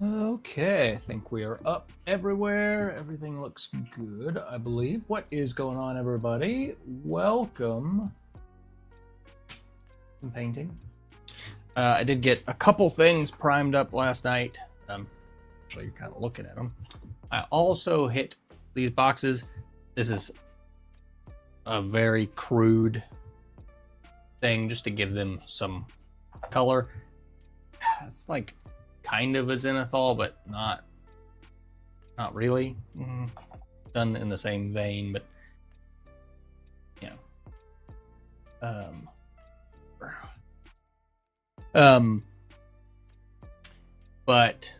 Okay, I think we are up everywhere. Everything looks good, I believe. What is going on, everybody? Welcome. I'm painting. I did get a couple things primed up last night. Actually, you're kind of looking at them. I also hit these boxes. This is a very crude thing just to give them some color. It's like kind of a zenithal, but not really. Done in the same vein, but you know. But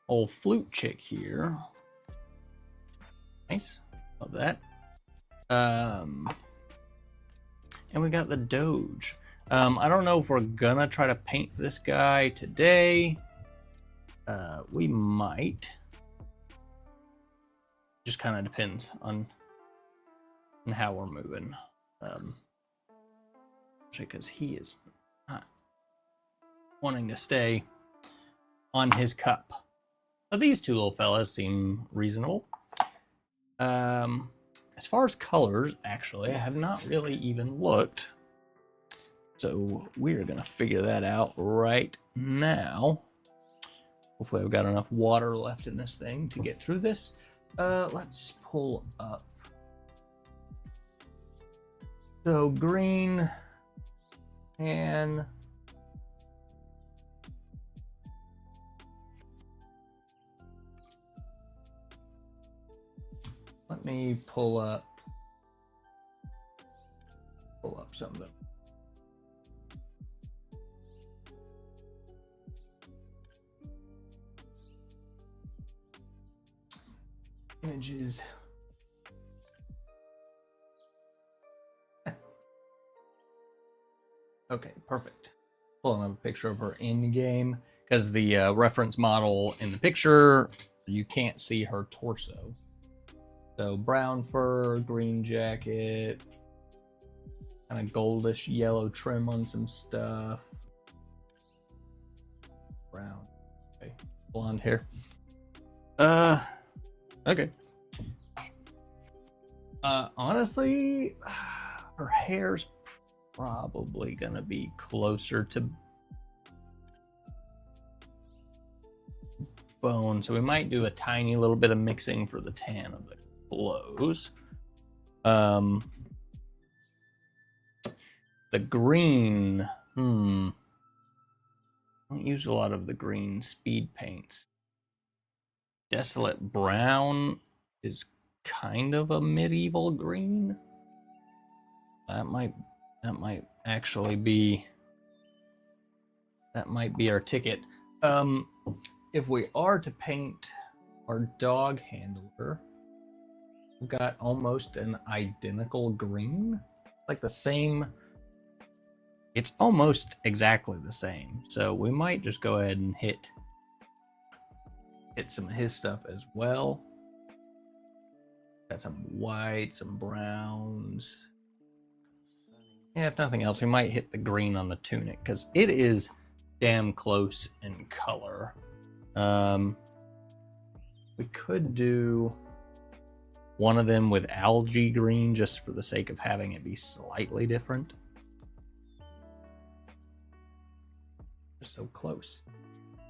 old flute chick here. Nice. Love that. And we got the Doge. I don't know if we're gonna try to paint this guy today. We might. Just kind of depends on how we're moving. Because he is not wanting to stay on his cup. But these two little fellas seem reasonable. As far as colors, actually, I have not really even looked. So we're gonna figure that out right now. Hopefully I've got enough water left in this thing to get through this. Let's pull up. So green and let me pull up something. Images. Okay, perfect. Pulling up a picture of her in game because the reference model in the picture, you can't see her torso. So brown fur, green jacket, kind of goldish yellow trim on some stuff. Brown, okay, blonde hair. Okay. Honestly, her hair's probably gonna be closer to bone, so we might do a tiny little bit of mixing for the tan of the clothes. The green, I don't use a lot of the green speed paints. Desolate brown is kind of a medieval green. That might actually be, that might be our ticket. If we are to paint our dog handler, we've got almost an identical green, like the same. It's almost exactly the same. So we might just go ahead and hit some of his stuff as well. Got some white, some browns. Yeah, if nothing else, we might hit the green on the tunic because it is damn close in color. We could do one of them with algae green just for the sake of having it be slightly different. Just so close.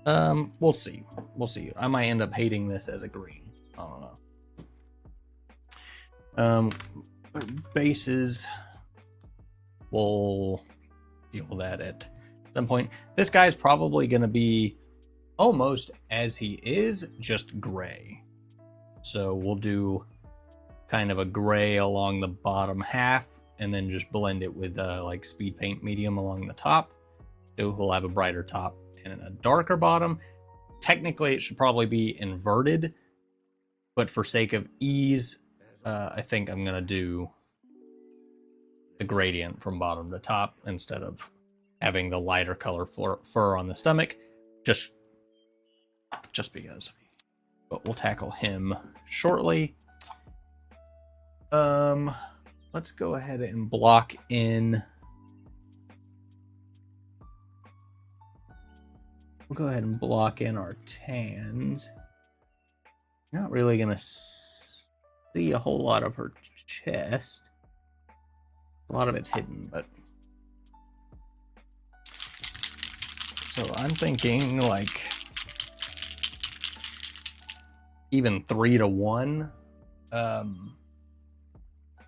We'll see. I might end up hating this as a green. I don't know. Bases, we'll deal with that at some point. This guy's probably going to be almost as he is, just gray. So we'll do kind of a gray along the bottom half and then just blend it with like speed paint medium along the top. So we'll have a brighter top and a darker bottom. Technically, it should probably be inverted, but for sake of ease, I think I'm gonna do the gradient from bottom to top instead of having the lighter color fur on the stomach, just because. But we'll tackle him shortly. Let's go ahead and block in we'll go ahead and block in our tans. Not really gonna see a whole lot of her chest. A lot of it's hidden, but so I'm thinking like even 3-to-1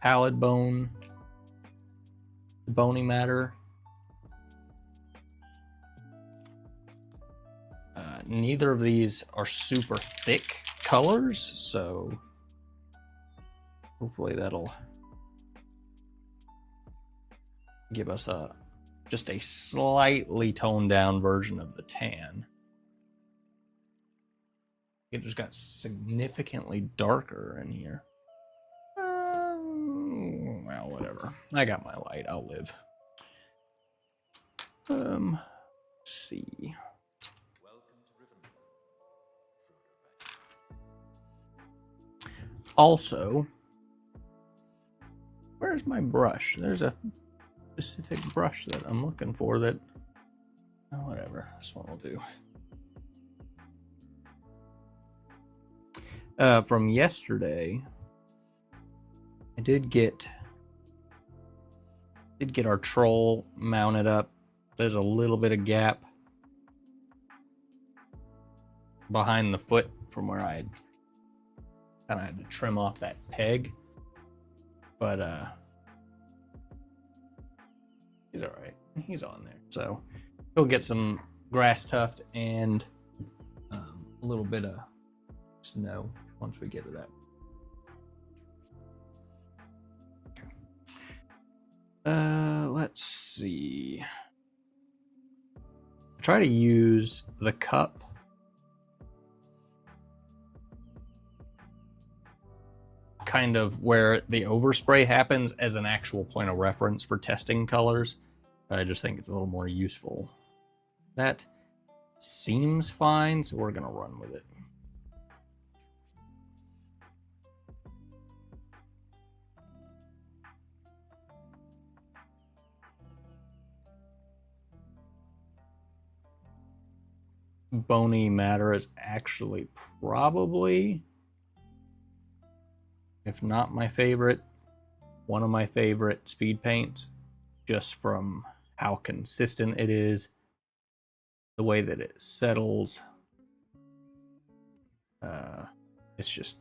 pallid bone, bony matter. Neither of these are super thick colors, so hopefully that'll give us just a slightly toned down version of the tan. It just got significantly darker in here. Well, whatever. I got my light. I'll live. Let's see. Also, where's my brush? There's a specific brush that I'm looking for that, oh, whatever, this one will do. From yesterday, I did get our troll mounted up. There's a little bit of gap behind the foot from where I kind of had to trim off that peg, but he's all right. He's on there, so he'll get some grass tuft and a little bit of snow once we get to that. Let's see. I try to use the cup kind of where the overspray happens as an actual point of reference for testing colors. I just think it's a little more useful. That seems fine, so we're gonna run with it. Bony matter is actually probably, if not my favorite, one of my favorite speed paints, just from how consistent it is, the way that it settles. It's just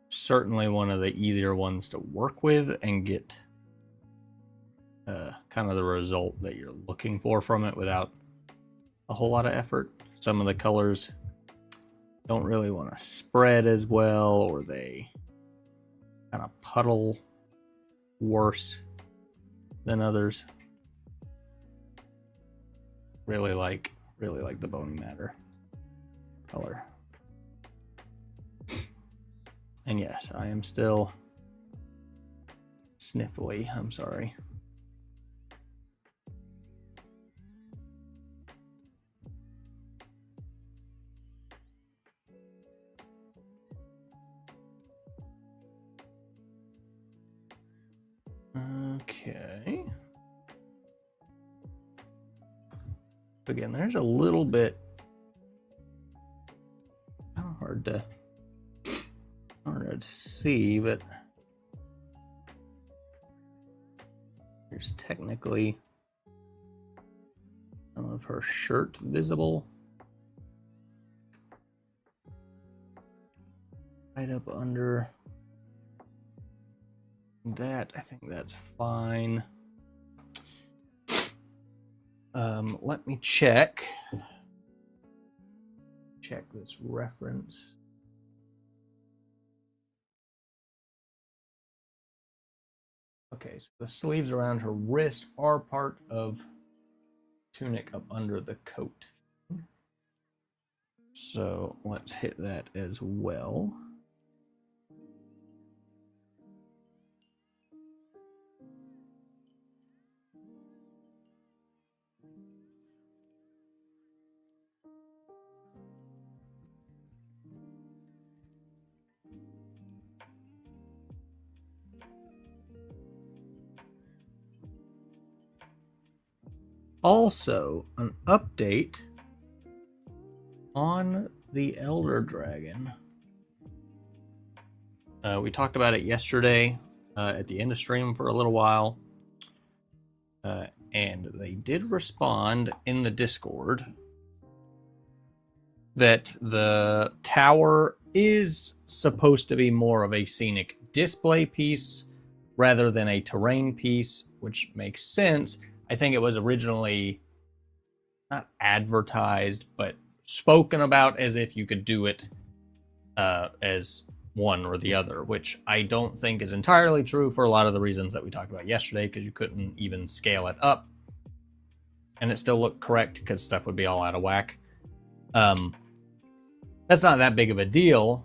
certainly one of the easier ones to work with and get kind of the result that you're looking for from it without a whole lot of effort. Some of the colors don't really want to spread as well, or they kind of puddle worse than others. Really like the bony matter color. And yes, I am still sniffly. I'm sorry. Okay. Again, there's a little bit hard to see, but there's technically some of her shirt visible right up under that. I think that's fine. Let me check this reference. Okay, so the sleeves around her wrist are part of tunic up under the coat. So let's hit that as well. Also, an update on the Elder Dragon, we talked about it yesterday at the end of stream for a little while, and they did respond in the Discord that the tower is supposed to be more of a scenic display piece rather than a terrain piece, which makes sense. I think it was originally not advertised, but spoken about as if you could do it as one or the other, which I don't think is entirely true for a lot of the reasons that we talked about yesterday, because you couldn't even scale it up and it still looked correct because stuff would be all out of whack. That's not that big of a deal.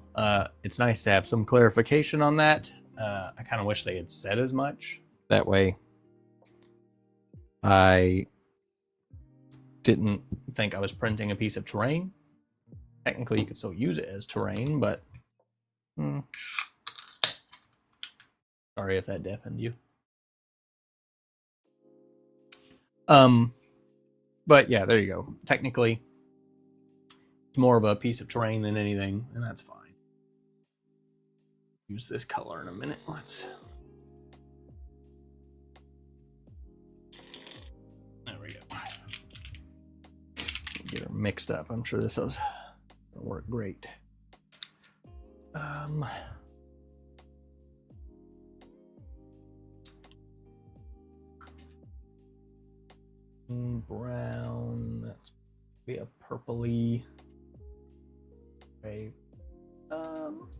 It's nice to have some clarification on that. I kind of wish they had said as much. That way I didn't think I was printing a piece of terrain. Technically, you could still use it as terrain, but sorry if that deafened you. But yeah, there you go. Technically, it's more of a piece of terrain than anything, and that's fine. Use this color in a minute. There we go. Get her mixed up. I'm sure this is gonna work great. Brown. That's be a purpley. Okay.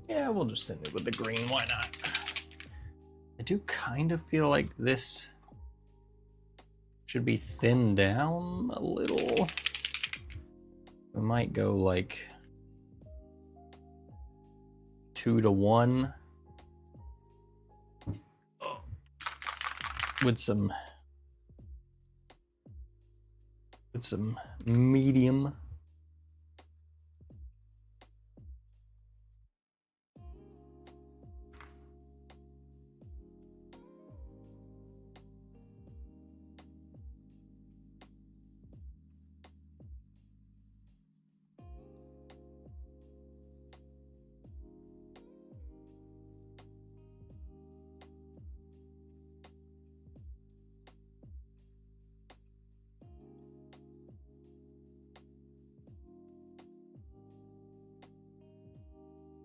Yeah, we'll just send it with the green. Why not? I do kind of feel like this should be thinned down a little. We might go like 2-to-1 with some medium.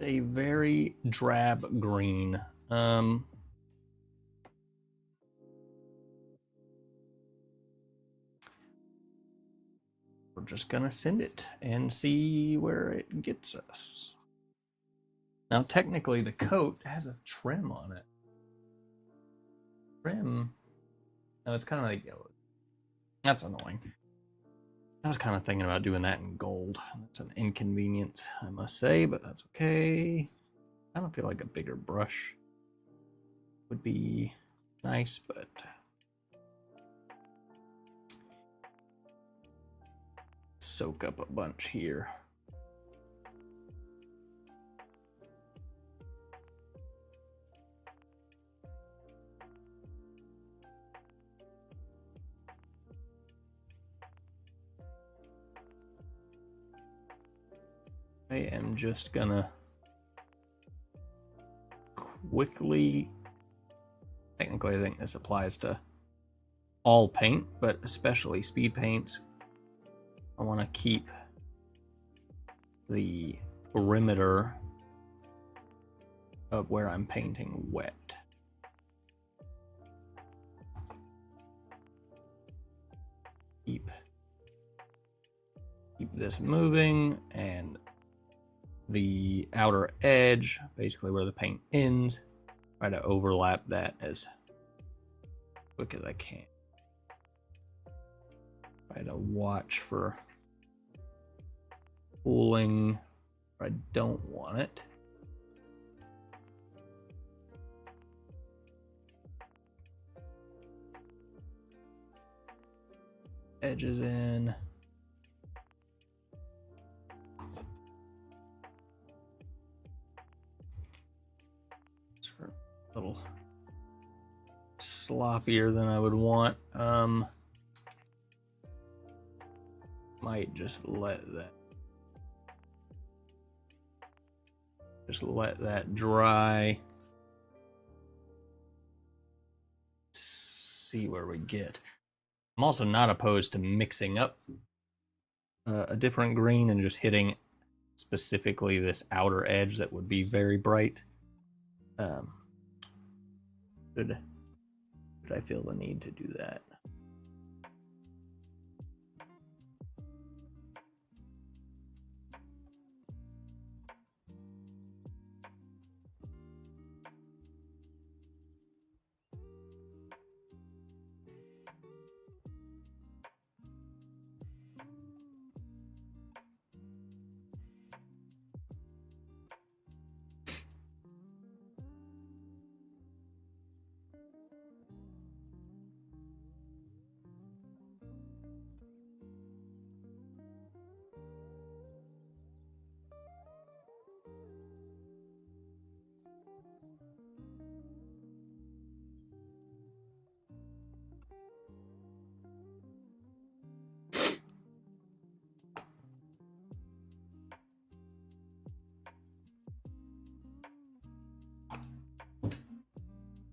A very drab green. We're just gonna send it and see where it gets us. Now, technically, the coat has a trim on it. Trim? No, it's kind of like yellow. That's annoying. I was kind of thinking about doing that in gold. That's an inconvenience, I must say, but that's okay. I don't feel like a bigger brush would be nice, but soak up a bunch here. I am just gonna quickly, technically I think this applies to all paint, but especially speed paints. I want to keep the perimeter of where I'm painting wet. Keep this moving, and the outer edge, basically where the paint ends, try to overlap that as quick as I can. Try to watch for pooling where I don't want it. Edges in. A little sloppier than I would want. Might just let that Just let that dry. See where we get. I'm also not opposed to mixing up a different green and just hitting specifically this outer edge that would be very bright. Should I feel the need to do that?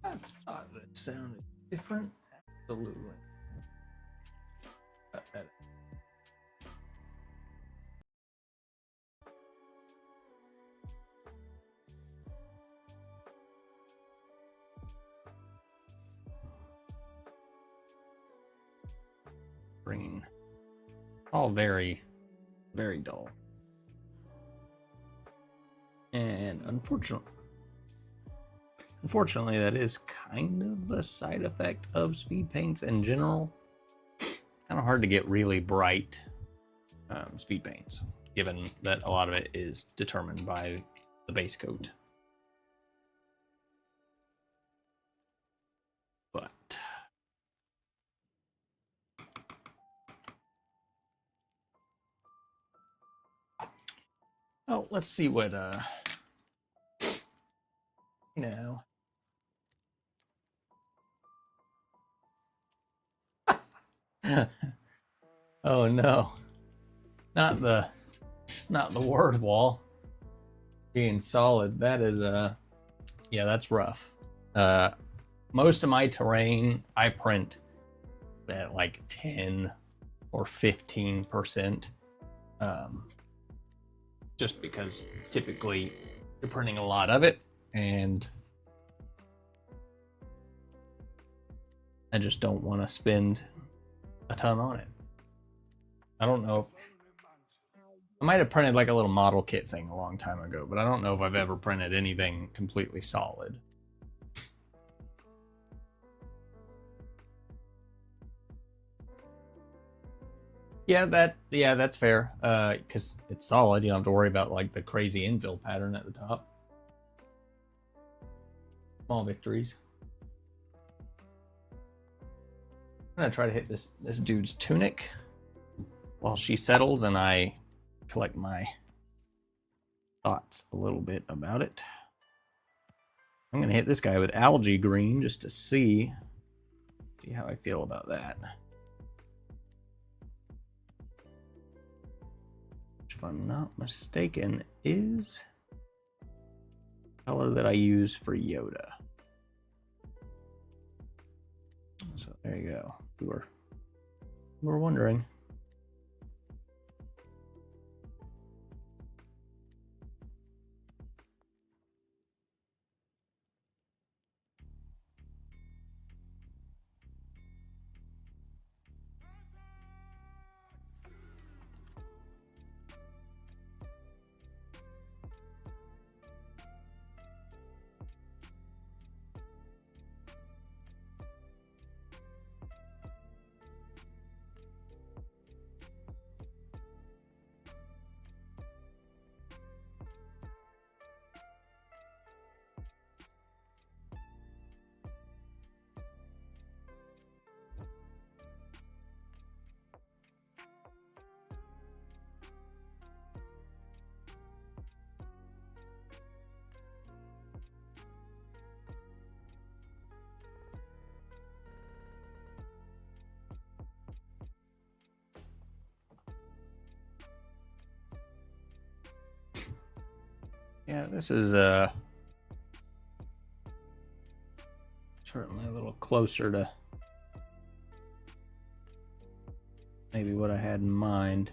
I thought that sounded different. Absolutely. Green. All very, very dull. And unfortunately, that is kind of the side effect of speed paints in general. Kind of hard to get really bright speed paints, given that a lot of it is determined by the base coat. But oh, let's see what no. Oh no. Not the word wall being solid. That is yeah, that's rough. Most of my terrain I print at like 10 or 15%. Just because typically you're printing a lot of it, and I just don't want to spend a ton on it. I don't know if I might have printed like a little model kit thing a long time ago, but I don't know if I've ever printed anything completely solid. Yeah, that's fair. Because it's solid, you don't have to worry about like the crazy infill pattern at the top. Small victories. I'm gonna try to hit this dude's tunic while she settles, and I collect my thoughts a little bit about it. I'm gonna hit this guy with algae green just to see how I feel about that. Which, if I'm not mistaken, is the color that I use for Yoda. So there you go. We were wondering. Yeah, this is certainly a little closer to maybe what I had in mind.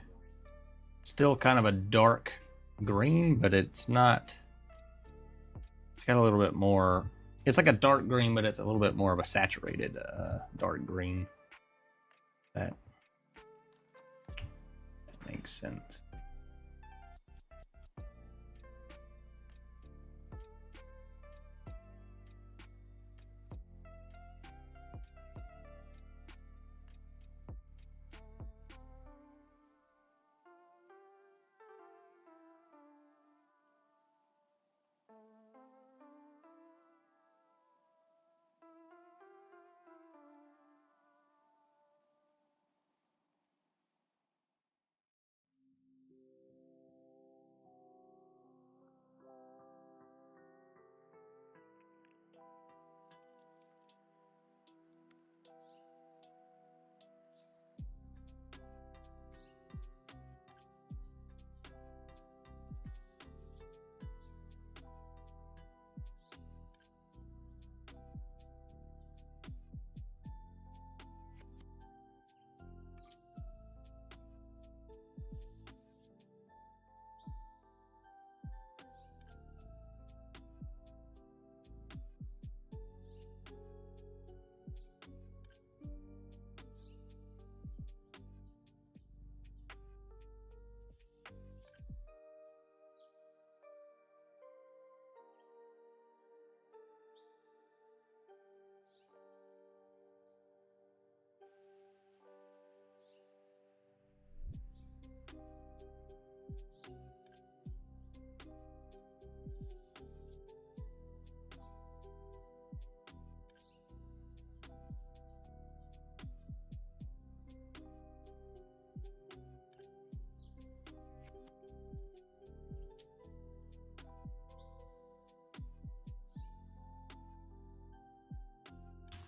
Still kind of a dark green, but it's not. It's got a little bit more. It's like a dark green, but it's a little bit more of a saturated dark green. That makes sense.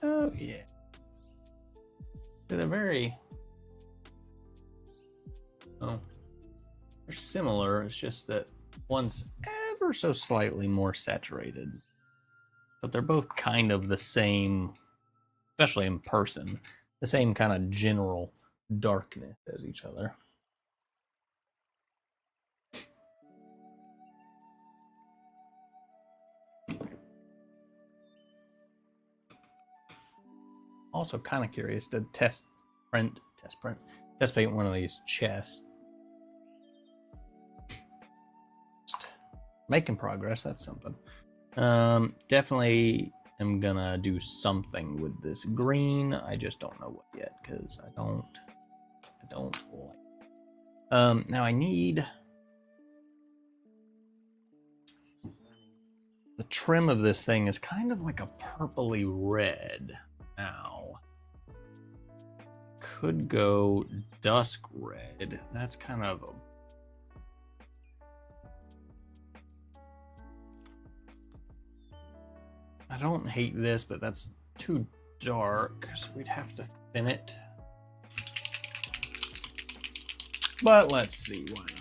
Oh yeah. They're very. Oh, they're similar. It's just that one's ever so slightly more saturated, but they're both kind of the same, especially in person, the same kind of general darkness as each other. Also, kind of curious to test paint one of these chests. Just making progress. That's something. Definitely am gonna do something with this green. I just don't know what yet because I don't like. Now I need the trim of this thing is kind of like a purpley red now. Could go dusk red. That's kind of a I don't hate this, but that's too dark, so we'd have to thin it. But let's see, why not?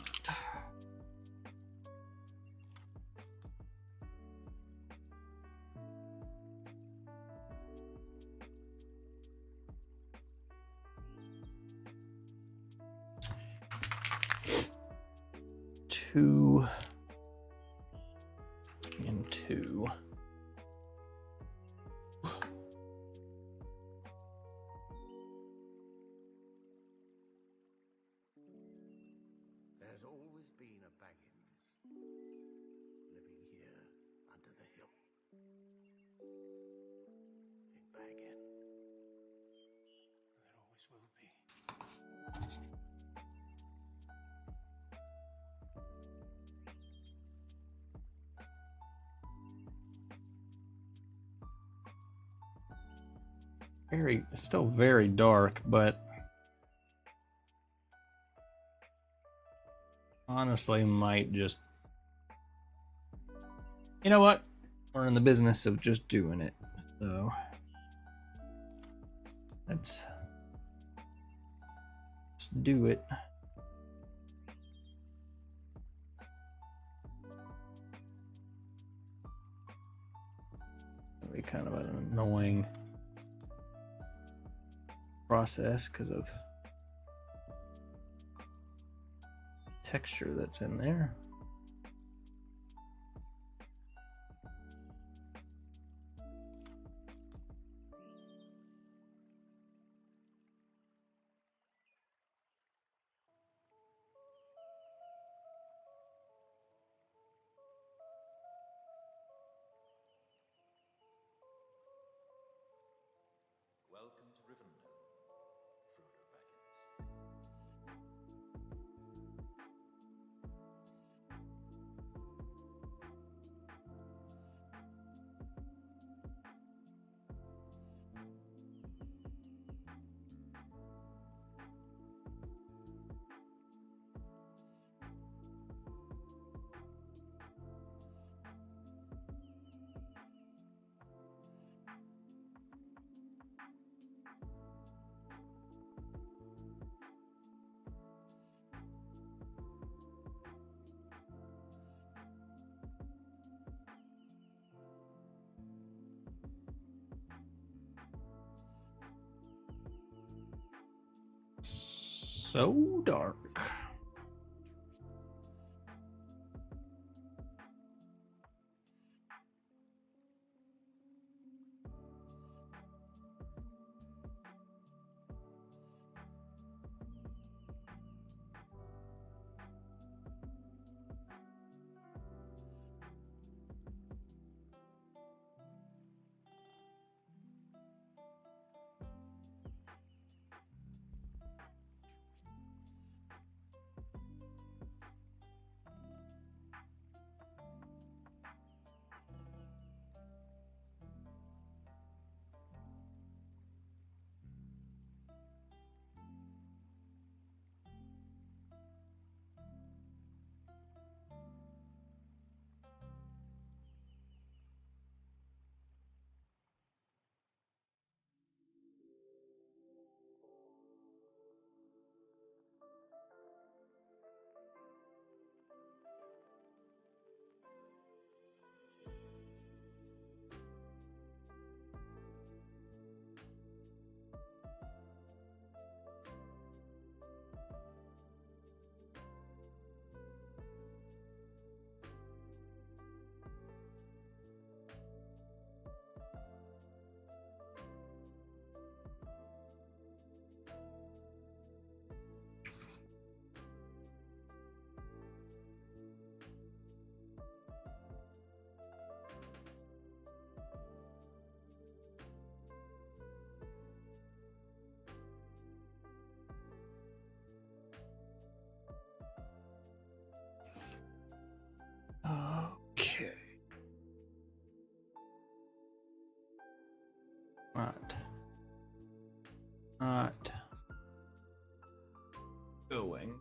Two and two. There's always been a Baggins living here under the hill. In Baggin. There always will be. It's still very dark, but honestly might just, you know what? We're in the business of just doing it, so let's do it. annoying process because of texture that's in there. Welcome to Rivendell, Frodo Baggins. So dark. Okay. Not going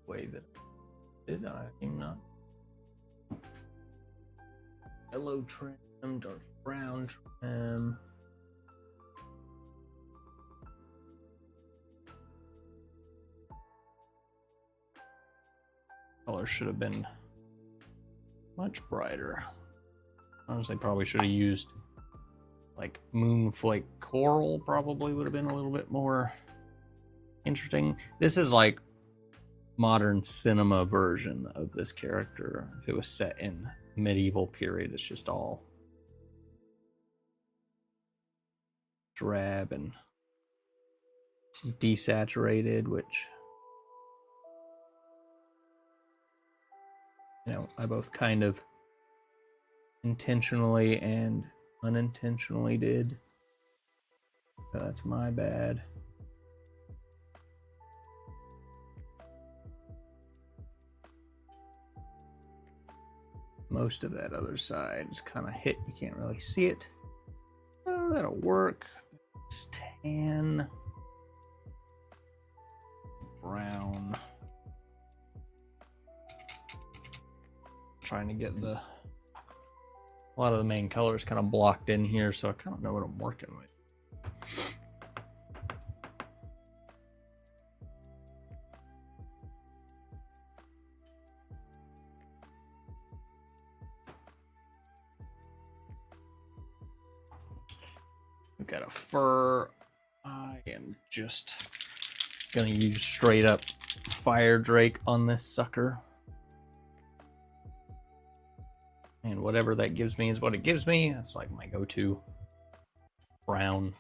the way that did I am not. Yellow trim, dark brown trim. Color should have been much brighter. Honestly, probably should have used like Moonflake Coral, probably would have been a little bit more interesting. This is like modern cinema version of this character. If it was set in medieval period, it's just all drab and desaturated, which, you know, I both kind of intentionally and unintentionally did. So that's my bad. Most of that other side is kind of hit. You can't really see it. Oh, that'll work. It's tan. Brown. Trying to get a lot of the main colors kind of blocked in here, so I kind of know what I'm working with. We got a fur. I am just gonna use straight up Fire Drake on this sucker. And whatever that gives me is what it gives me. That's like my go-to brown.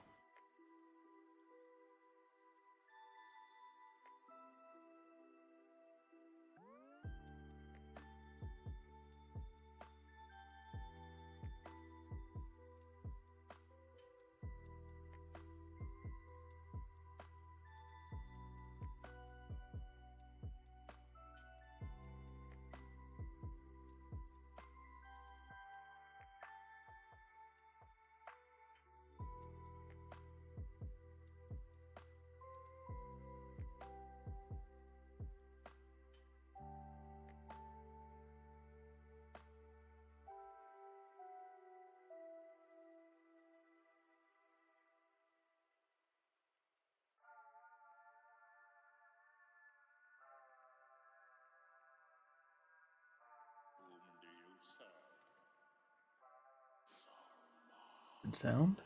Good sound.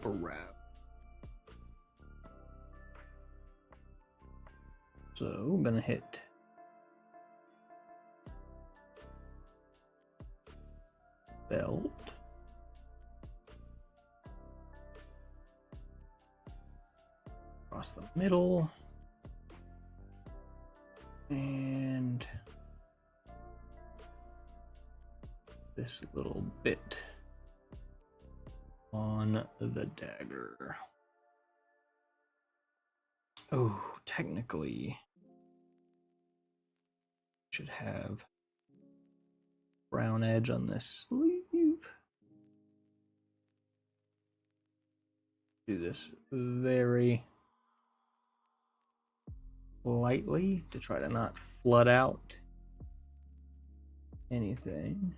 Brow. So I'm gonna hit belt. Across the middle. And this little bit on the dagger. Oh, technically should have brown edge on this sleeve. Do this very lightly to try to not flood out anything.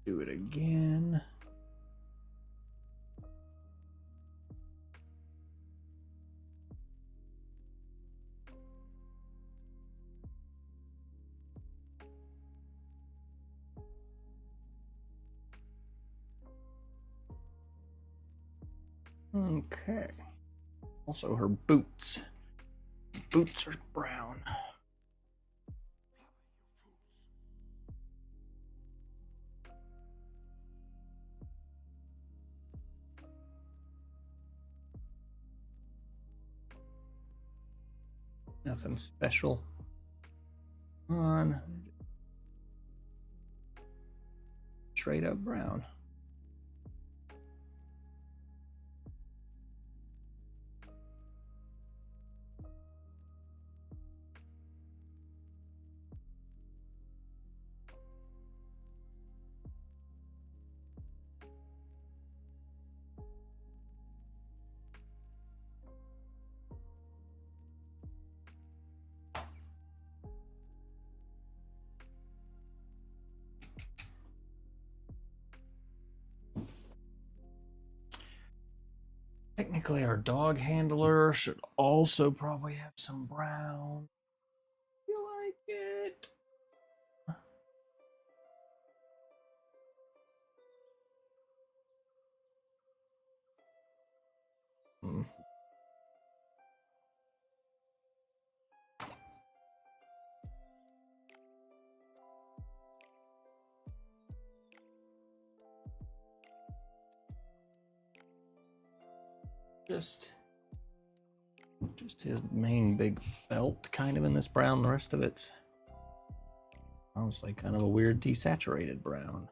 Do it again. Okay. Also her boots. Boots are brown. Nothing special on. Straight up brown. Technically, our dog handler should also probably have some brown. You like it? Hmm. Just Just his main big belt kind of in this brown. The rest of it's honestly kind of a weird desaturated brown.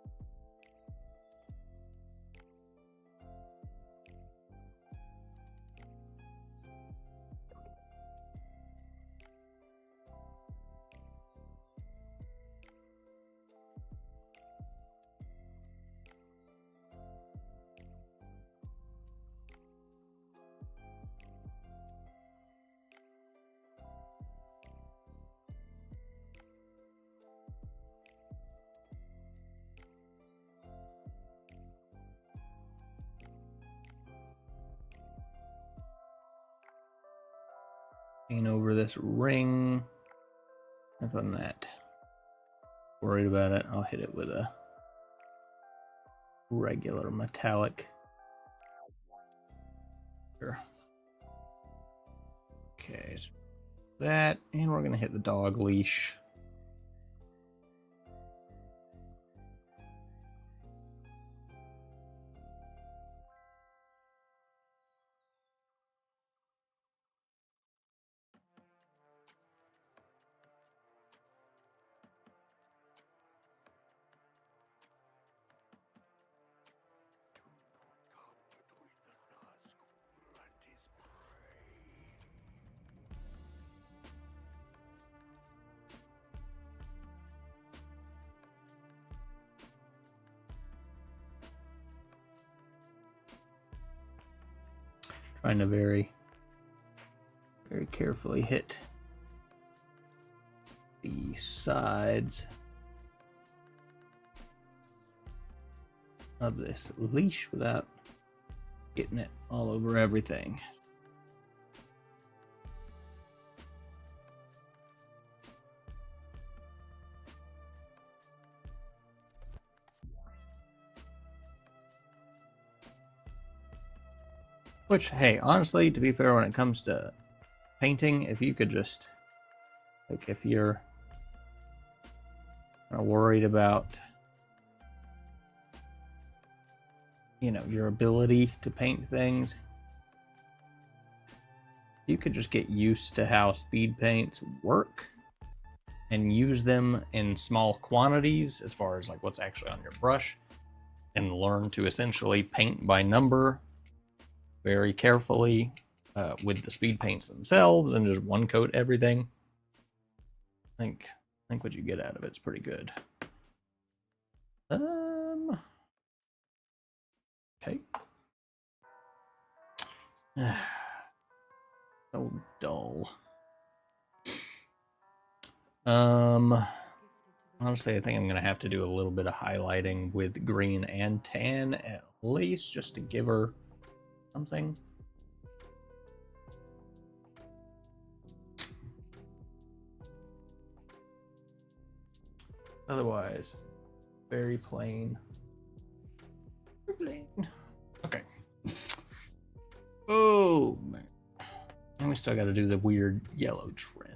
Over this ring. If I'm not worried about it, I'll hit it with a regular metallic. Sure. Okay, so that, and we're gonna hit the dog leash. Trying to very carefully hit the sides of this leash without getting it all over everything. Which, hey, honestly, to be fair, when it comes to painting, if you could just, like, if you're kind of worried about, you know, your ability to paint things, you could just get used to how speed paints work and use them in small quantities as far as like what's actually on your brush, and learn to essentially paint by number very carefully with the speed paints themselves, and just one coat everything. I think what you get out of it's pretty good. Okay. So dull. Honestly, I think I'm gonna have to do a little bit of highlighting with green and tan at least, just to give her something. Otherwise, very plain. Okay. Oh man. And we still got to do the weird yellow trim.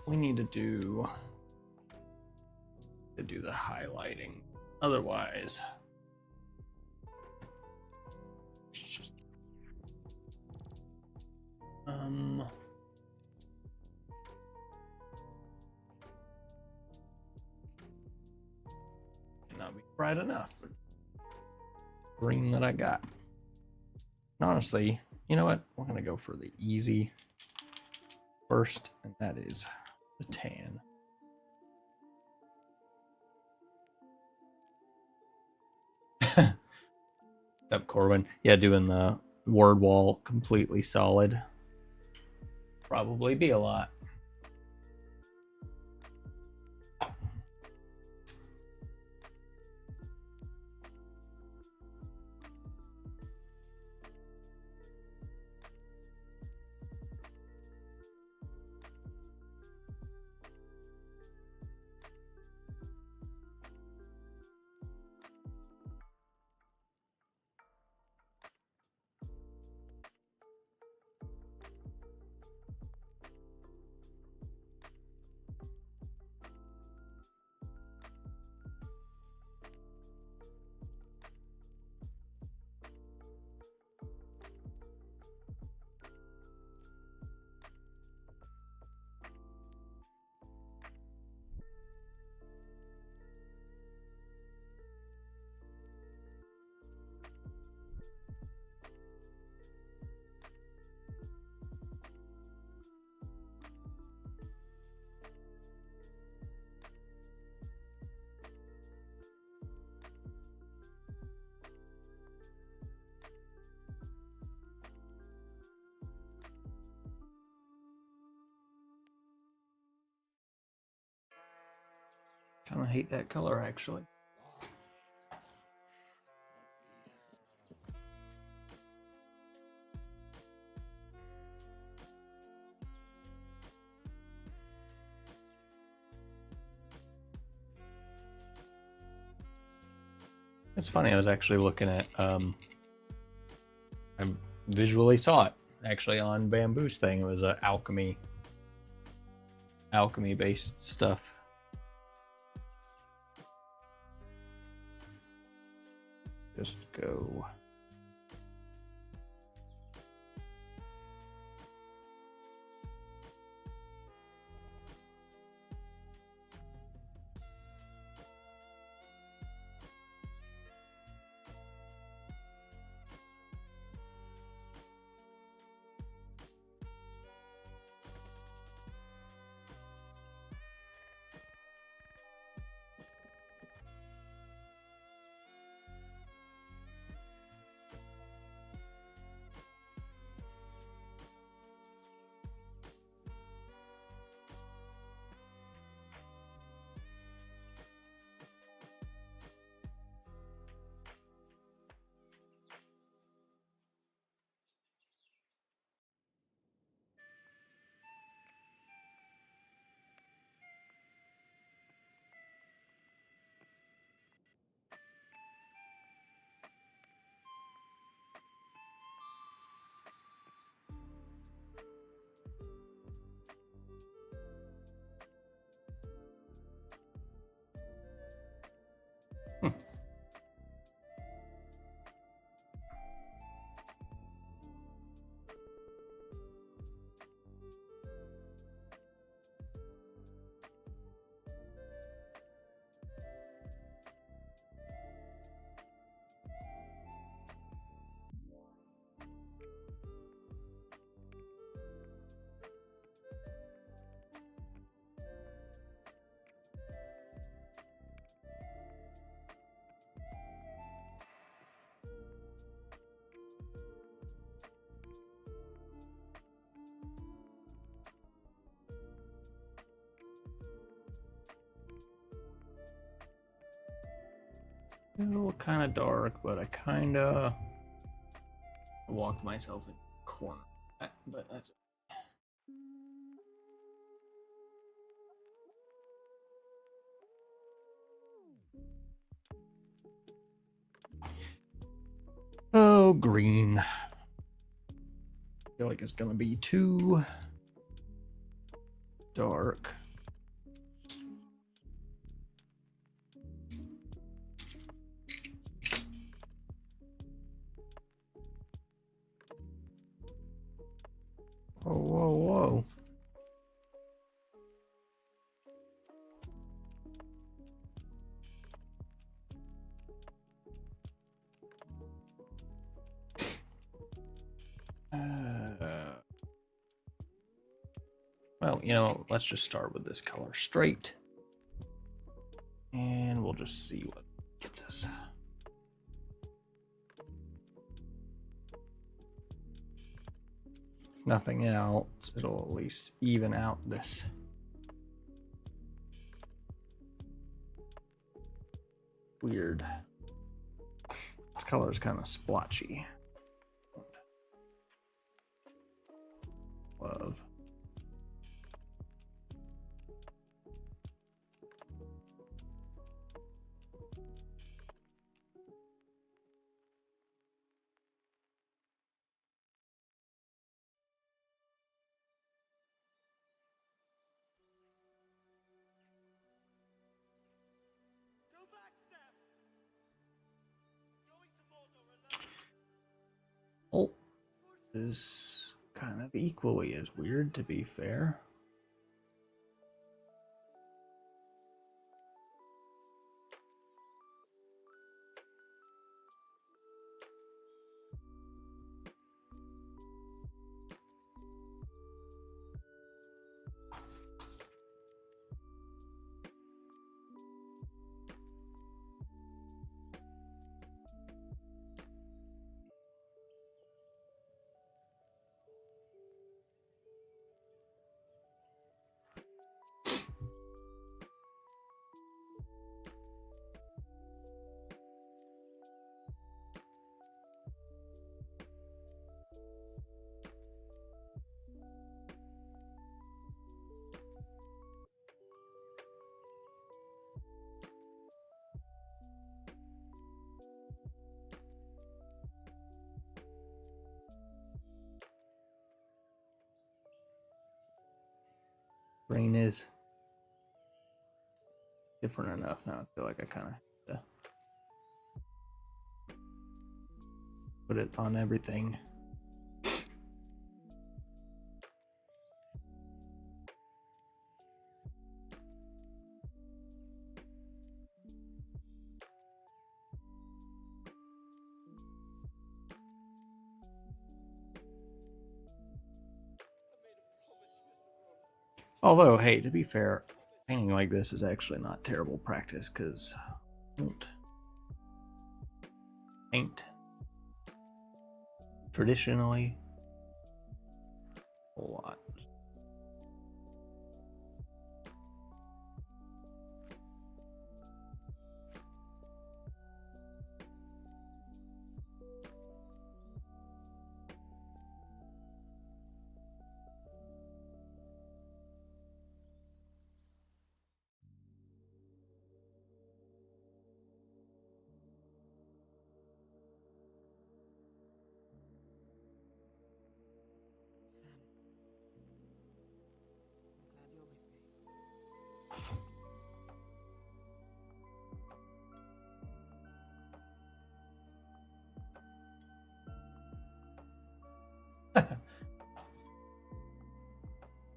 We need to do the highlighting. Otherwise, it's just not be bright enough. Green that I got. And honestly, you know what? We're gonna go for the easy first, and that is the tan. Up Corwin. Yeah, doing the word wall completely solid. Probably be a lot. Kind of hate that color, actually. It's funny, I was actually looking at, I visually saw it, actually, on Bamboo's thing. It was alchemy based stuff. Just go. A little kind of dark, but I kind of walked myself in the corner. But that's it. Oh, green. I feel like it's gonna be too dark. Whoa, whoa, whoa. Well, you know, let's just start with this color straight. And we'll just see what gets us. If nothing else, it'll at least even out this. Weird. This color is kind of splotchy. Love. Oh, is kind of equally as weird, to be fair. Green is different enough now. I feel like I kind of have to put it on everything. Although, hey, to be fair, painting like this is actually not terrible practice because I don't paint traditionally a lot.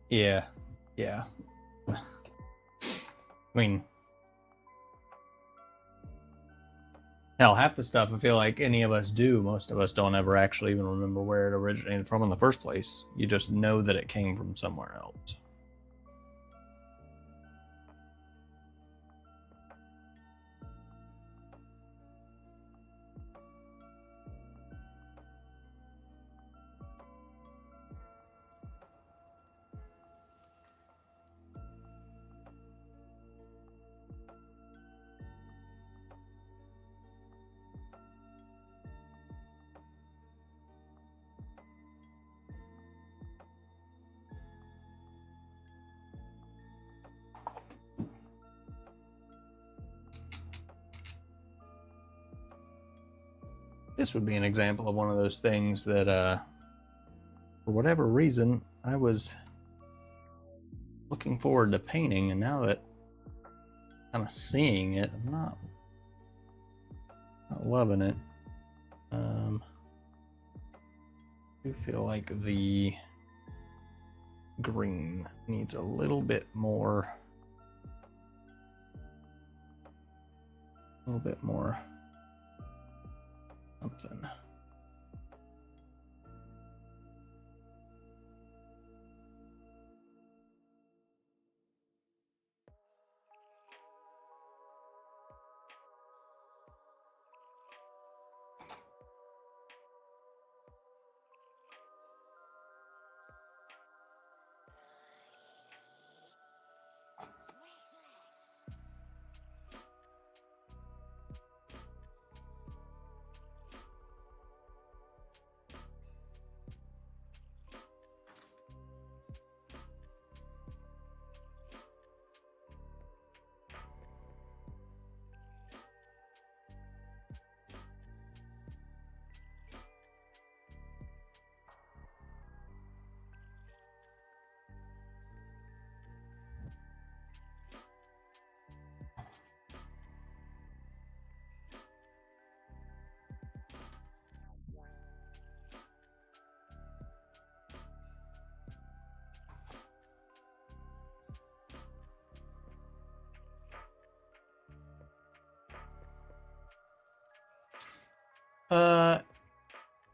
Yeah, yeah. I mean, hell, half the stuff I feel like any of us do, most of us don't ever actually even remember where it originated from in the first place. You just know that it came from somewhere else. This would be an example of one of those things that, for whatever reason, I was looking forward to painting, and now that I'm kind of seeing it, I'm not loving it. I do feel like the green needs a little bit more. Something.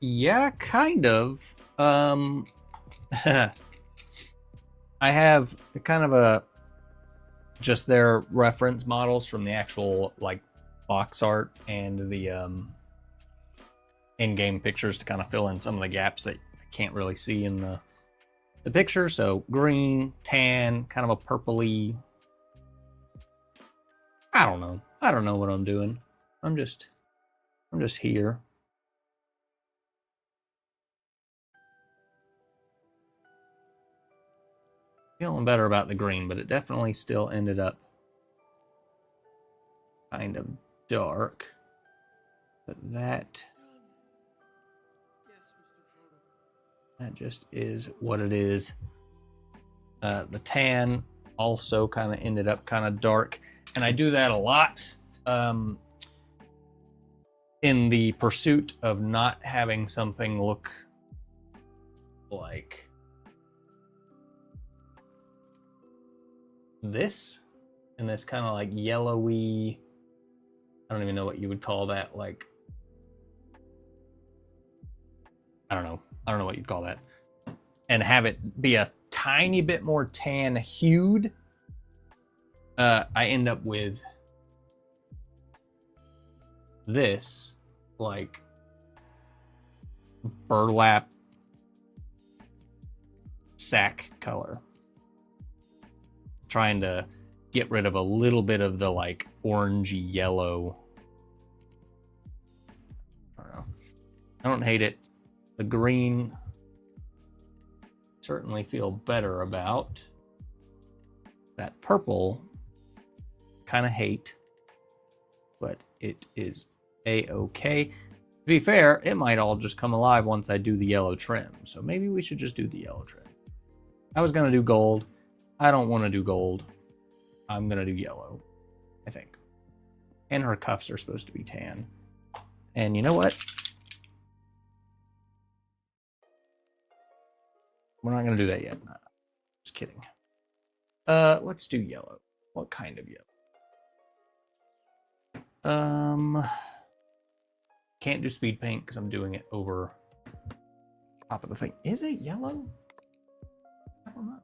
Yeah, kind of. I have kind of a just their reference models from the actual like box art and the in-game pictures to kind of fill in some of the gaps that I can't really see in the picture. So green, tan, kind of a purpley. I don't know. I don't know what I'm doing. I'm just here. Feeling better about the green, but it definitely still ended up kind of dark. But that just is what it is. The tan also kind of ended up kind of dark, and I do that a lot in the pursuit of not having something look like this, and this kind of like yellowy, I don't even know what you would call that, like, I don't know what you'd call that, and have it be a tiny bit more tan hued. I end up with this like burlap sack color, trying to get rid of a little bit of the like orangey yellow. I don't know. I don't hate it. The green certainly feel better about. That purple kind of hate, but it is a-okay. To be fair, it might all just come alive once I do the yellow trim, so maybe we should just do the yellow trim. I was gonna do gold. I don't want to do gold. I'm gonna do yellow, I think. And her cuffs are supposed to be tan. And you know what? We're not gonna do that yet. Just kidding. Let's do yellow. What kind of yellow? Can't do speed paint because I'm doing it over top of the thing. Is it yellow? I don't know.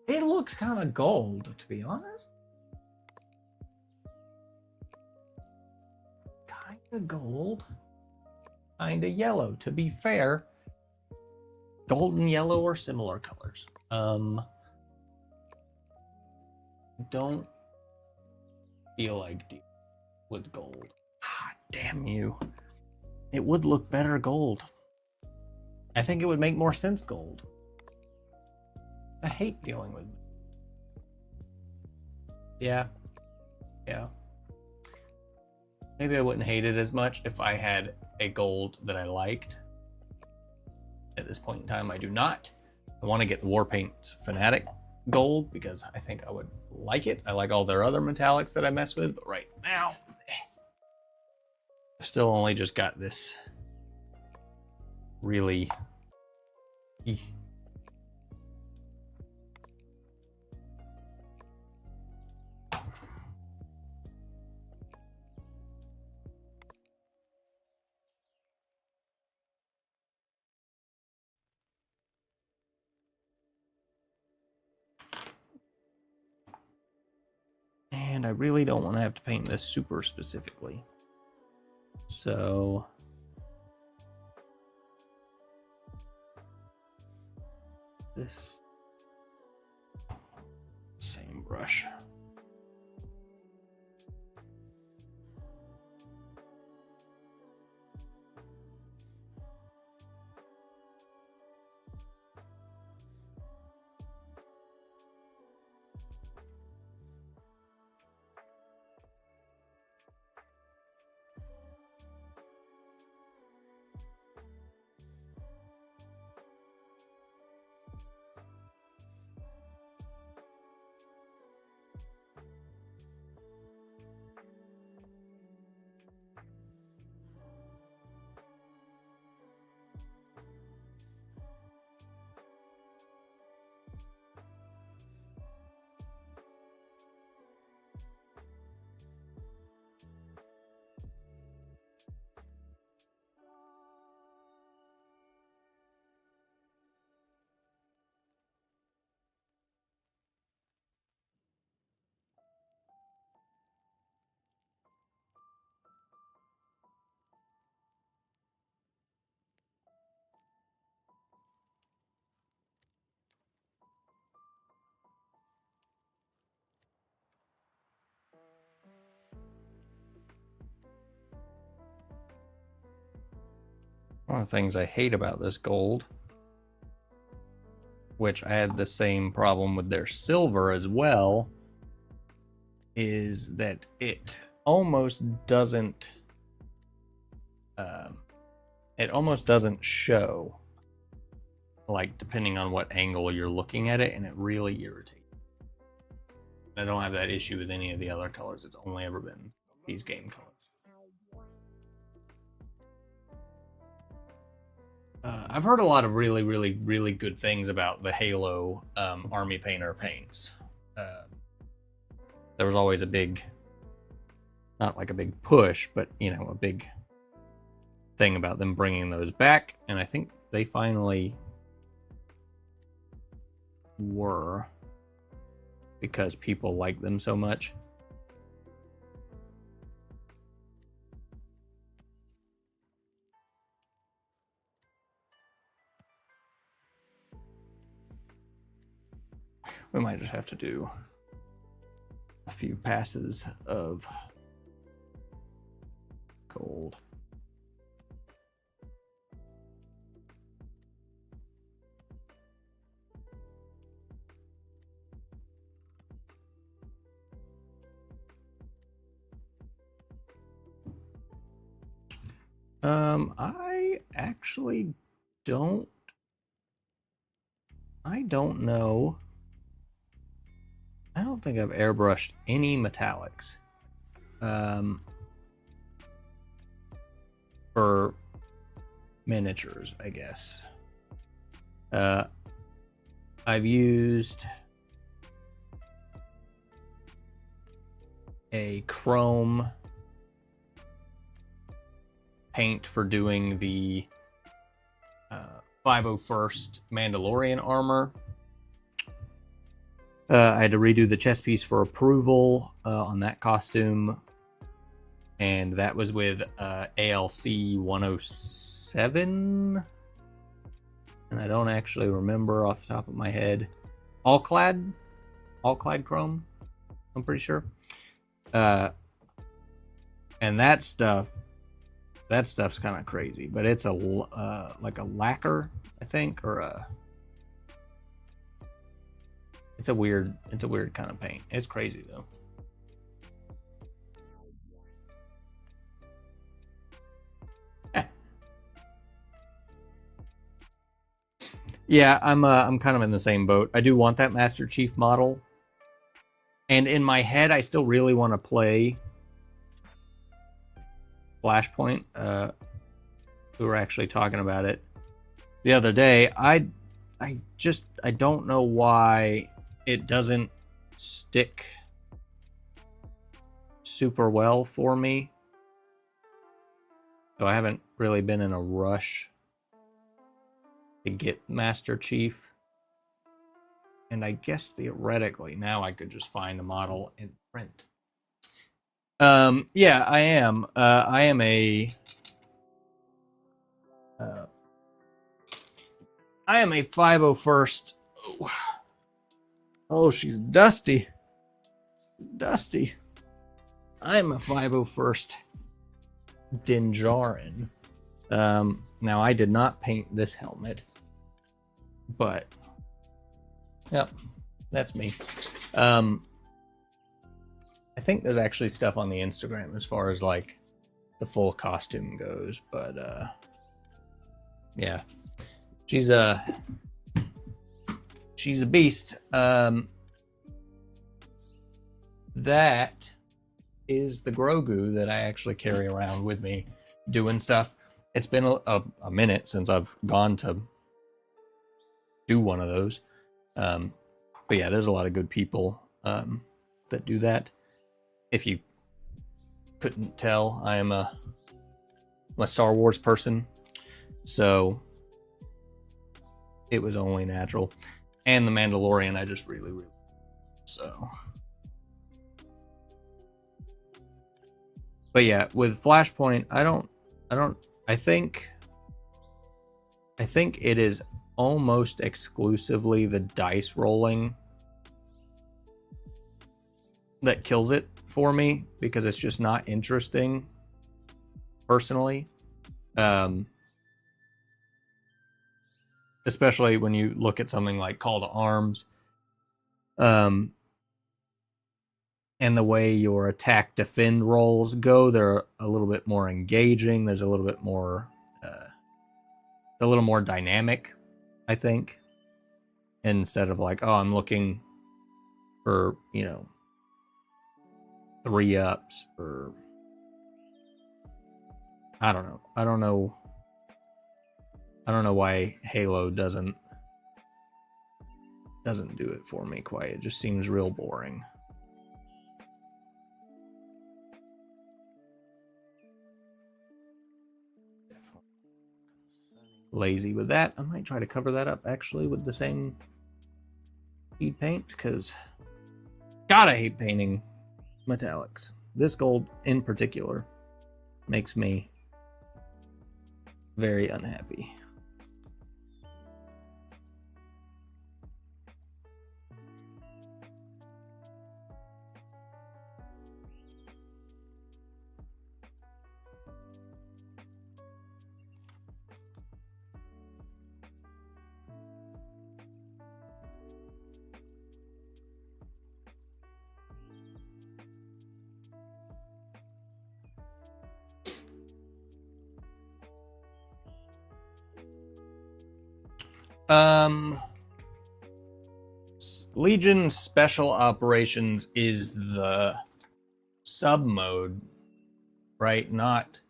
It looks kind of gold, to be honest. Kind of gold. Kind of yellow. To be fair, gold and yellow are similar colors. Don't feel like dealing with gold. Ah, damn you. It would look better gold. I think it would make more sense gold. I hate dealing with. Yeah. Maybe I wouldn't hate it as much if I had a gold that I liked. At this point in time, I do not. I want to get the Warpaint's Fanatic gold because I think I would like it. I like all their other metallics that I mess with, but right now, I've still only just got this really. And I really don't want to have to paint this super specifically. So this same brush. One of the things I hate about this gold, which I had the same problem with their silver as well, is that it almost doesn't show, like, depending on what angle you're looking at it, and it really irritates. I don't have that issue with any of the other colors. It's only ever been these game colors. I've heard a lot of really, really, really good things about the Halo Army Painter paints. There was always a big, not like a big push, but, you know, a big thing about them bringing those back, and I think they finally were, because people like them so much. We might just have to do a few passes of gold. I actually don't. I don't know. I don't think I've airbrushed any metallics. For miniatures, I guess. I've used a chrome paint for doing the 501st Mandalorian armor. I had to redo the chest piece for approval on that costume, and that was with ALC 107, and I don't actually remember off the top of my head. All clad chrome, I'm pretty sure. And that stuff's kind of crazy, but it's a like a lacquer, I think, or it's a weird kind of paint. It's crazy though. Yeah, I'm kind of in the same boat. I do want that Master Chief model, and in my head, I still really want to play Flashpoint. We were actually talking about it the other day. I don't know why it doesn't stick super well for me. So I haven't really been in a rush to get Master Chief. And I guess theoretically now I could just find the model in print. Yeah, I am. I am a 501st. Oh, she's dusty. Dusty. I'm a 501st Dinjarin. Now I did not paint this helmet, but yep, that's me. I think there's actually stuff on the Instagram as far as like the full costume goes, but yeah, she's a beast. That is the Grogu that I actually carry around with me doing stuff. It's been a minute since I've gone to do one of those. But yeah, there's a lot of good people that do that. If you couldn't tell, I'm a Star Wars person, so it was only natural. And the Mandalorian, I just really so. But yeah, with Flashpoint, I think it is almost exclusively the dice rolling that kills it for me, because it's just not interesting personally. Especially when you look at something like Call to Arms. and the way your attack defend rolls go, they're a little bit more engaging. There's a little bit more, a little more dynamic, I think. Instead of like, oh, I'm looking for, 3-ups or I don't know. I don't know why Halo doesn't do it for me quite. It just seems real boring. Lazy with that. I might try to cover that up actually with the same speed paint, because God, I hate painting metallics. This gold in particular makes me very unhappy. Legion Special Operations is the sub mode, right? Not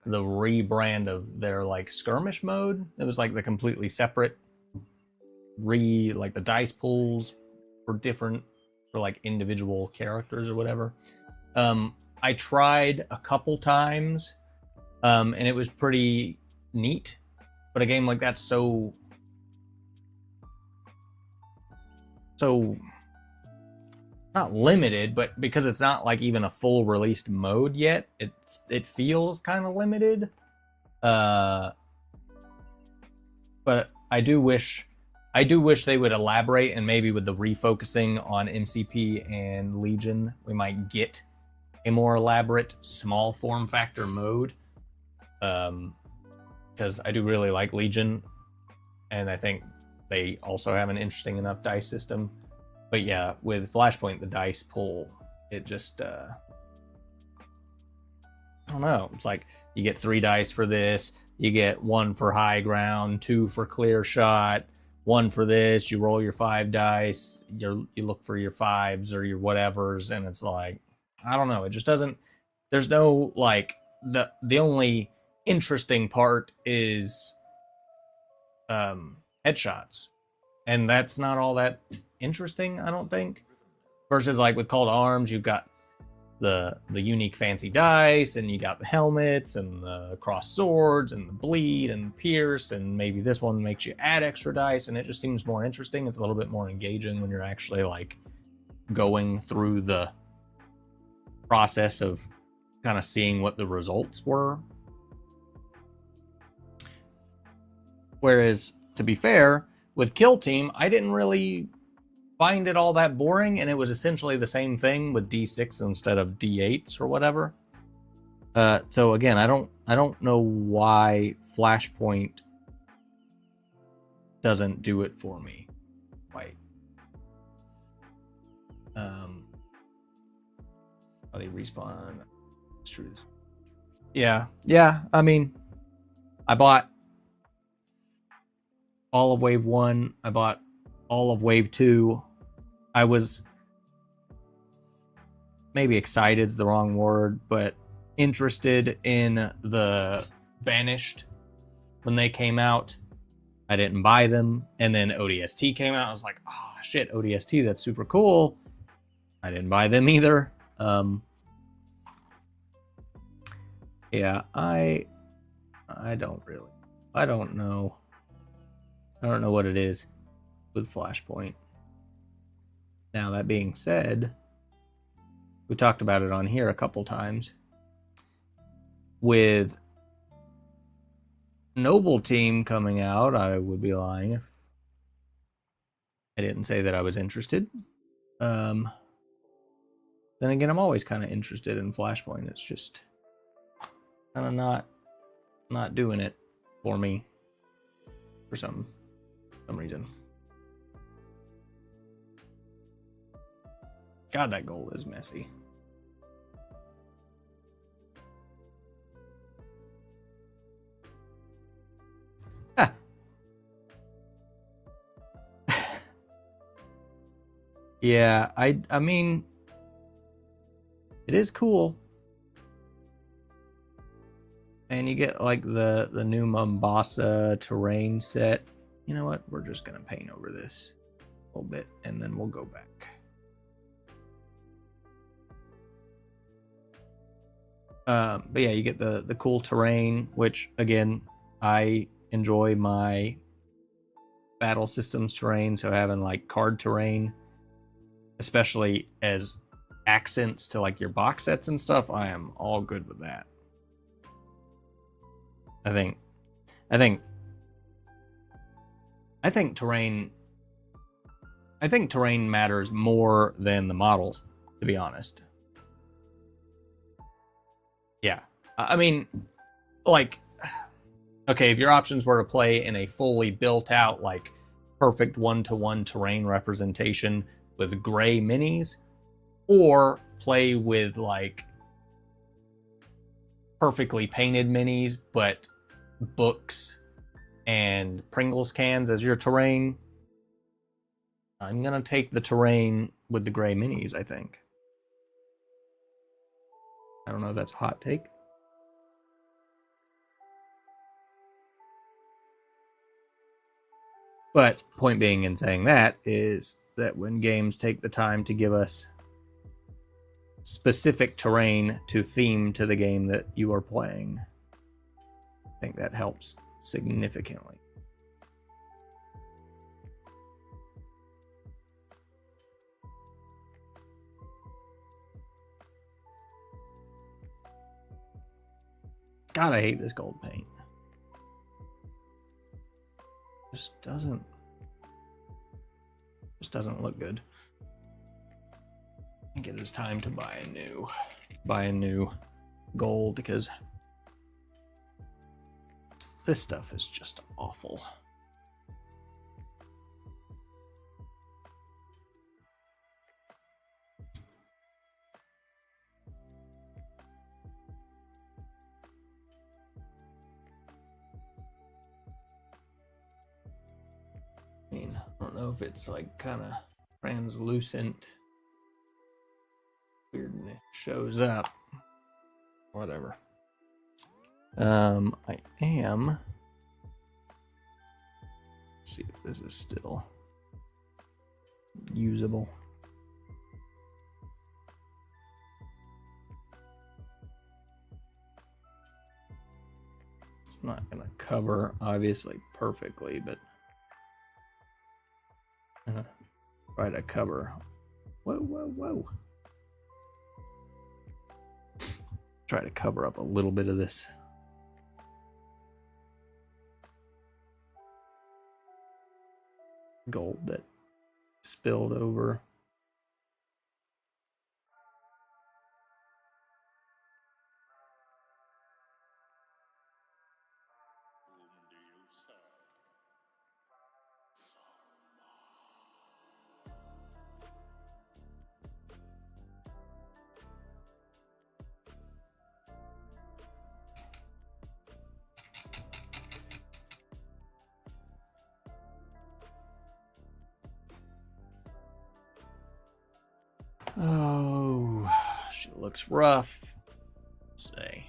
the rebrand of their like skirmish mode. It was like the completely separate like the dice pools were different for like individual characters or whatever. I tried a couple times, and it was pretty neat, but a game like that's so not limited, but because it's not like even a full released mode yet, it feels kind of limited. But I do wish they would elaborate, and maybe with the refocusing on MCP and Legion, we might get a more elaborate small form factor mode. Because I do really like Legion, and I think they also have an interesting enough dice system. But yeah, with Flashpoint, the dice pull, it just I don't know. It's like you get 3 dice for this, you get 1 for high ground, 2 for clear shot, 1 for this. You roll your 5 dice, you look for your 5s or your whatevers, and it's like, I don't know. It just doesn't. There's no like the only interesting part is headshots, and that's not all that interesting, I don't think. Versus like with Call to Arms, you've got the unique fancy dice, and you got the helmets and the crossed swords and the bleed and the pierce, and maybe this one makes you add extra dice, and it just seems more interesting. It's a little bit more engaging when you're actually like going through the process of kind of seeing what the results were. Whereas, to be fair, with Kill Team, I didn't really find it all that boring, and it was essentially the same thing with D6 instead of D8s or whatever. So again, I don't know why Flashpoint doesn't do it for me. Quite. How they respawn? Yeah. I mean, I bought all of Wave 1. I bought all of Wave 2. I was maybe excited is the wrong word, but interested in the Banished when they came out. I didn't buy them, and then ODST came out. I was like, oh shit, ODST, that's super cool. I didn't buy them either. Yeah, I don't know what it is with Flashpoint. Now, that being said, we talked about it on here a couple times. With Noble Team coming out, I would be lying if I didn't say that I was interested. Then again, I'm always kind of interested in Flashpoint. It's just kind of not doing it for me for some reason. God, that gold is messy. Ah. Yeah, I mean, it is cool. And you get like the new Mombasa terrain set. You know what? We're just gonna paint over this a little bit and then we'll go back. But yeah, you get the cool terrain, which again, I enjoy my battle systems terrain, so having like card terrain, especially as accents to like your box sets and stuff, I am all good with that. I think terrain matters more than the models, to be honest. Yeah. I mean, like, okay, if your options were to play in a fully built out, like, perfect one-to-one terrain representation with gray minis, or play with, like, perfectly painted minis, but books and Pringles cans as your terrain, I'm gonna take the terrain with the gray minis, I think. I don't know if that's a hot take. But point being in saying that is that when games take the time to give us specific terrain to theme to the game that you are playing, I think that helps significantly. God, I hate this gold paint. Just doesn't look good. I think it is time to buy a new gold, because this stuff is just awful. I mean, I don't know if it's like kind of translucent. Weirdness shows up. Whatever. I am. Let's see if this is still usable. It's not gonna cover obviously perfectly, but try to cover. Whoa. Try to cover up a little bit of this gold that spilled over. Oh, she looks rough. Let's say.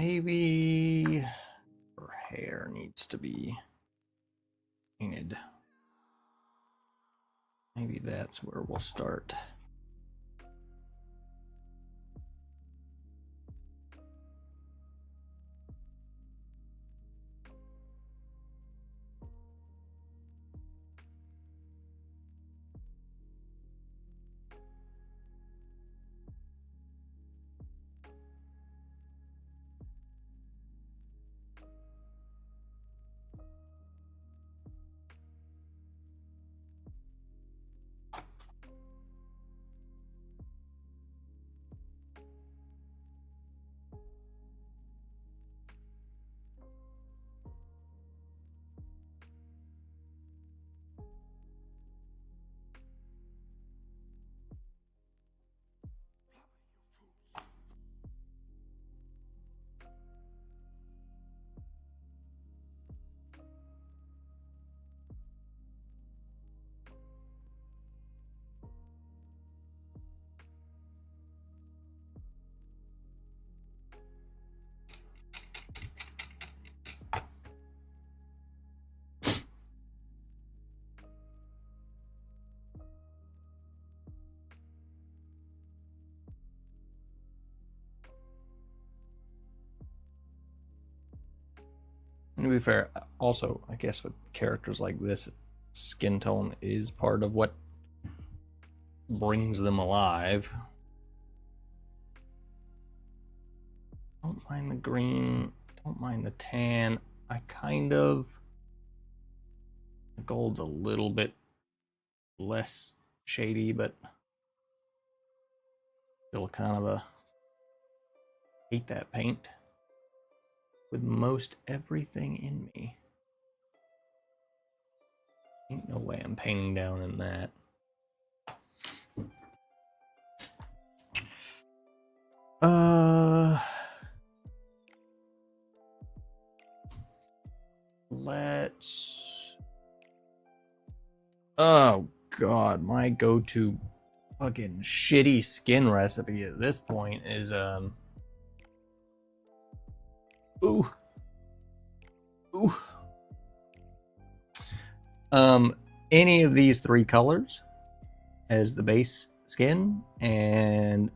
Maybe her hair needs to be painted. Maybe that's where we'll start. And to be fair, also, I guess with characters like this, skin tone is part of what brings them alive. Don't mind the green, don't mind the tan. I kind of... The gold's a little bit less shady, but still kind of a... Hate that paint. With most everything in me. Ain't no way I'm painting down in that. Let's... Oh god, my go-to fucking shitty skin recipe at this point is Ooh. Any of these three colors as the base skin, and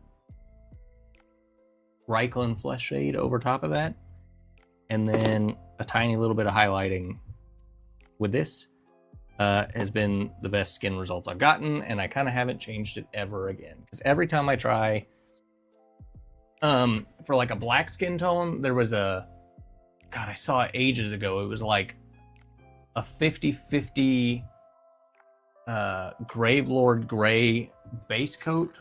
Reichland flesh shade over top of that, and then a tiny little bit of highlighting with this has been the best skin results I've gotten, and I kind of haven't changed it ever again. Because every time I try, for like a black skin tone, there was a... God, I saw it ages ago. It was like a 50-50 Gravelord Gray base coat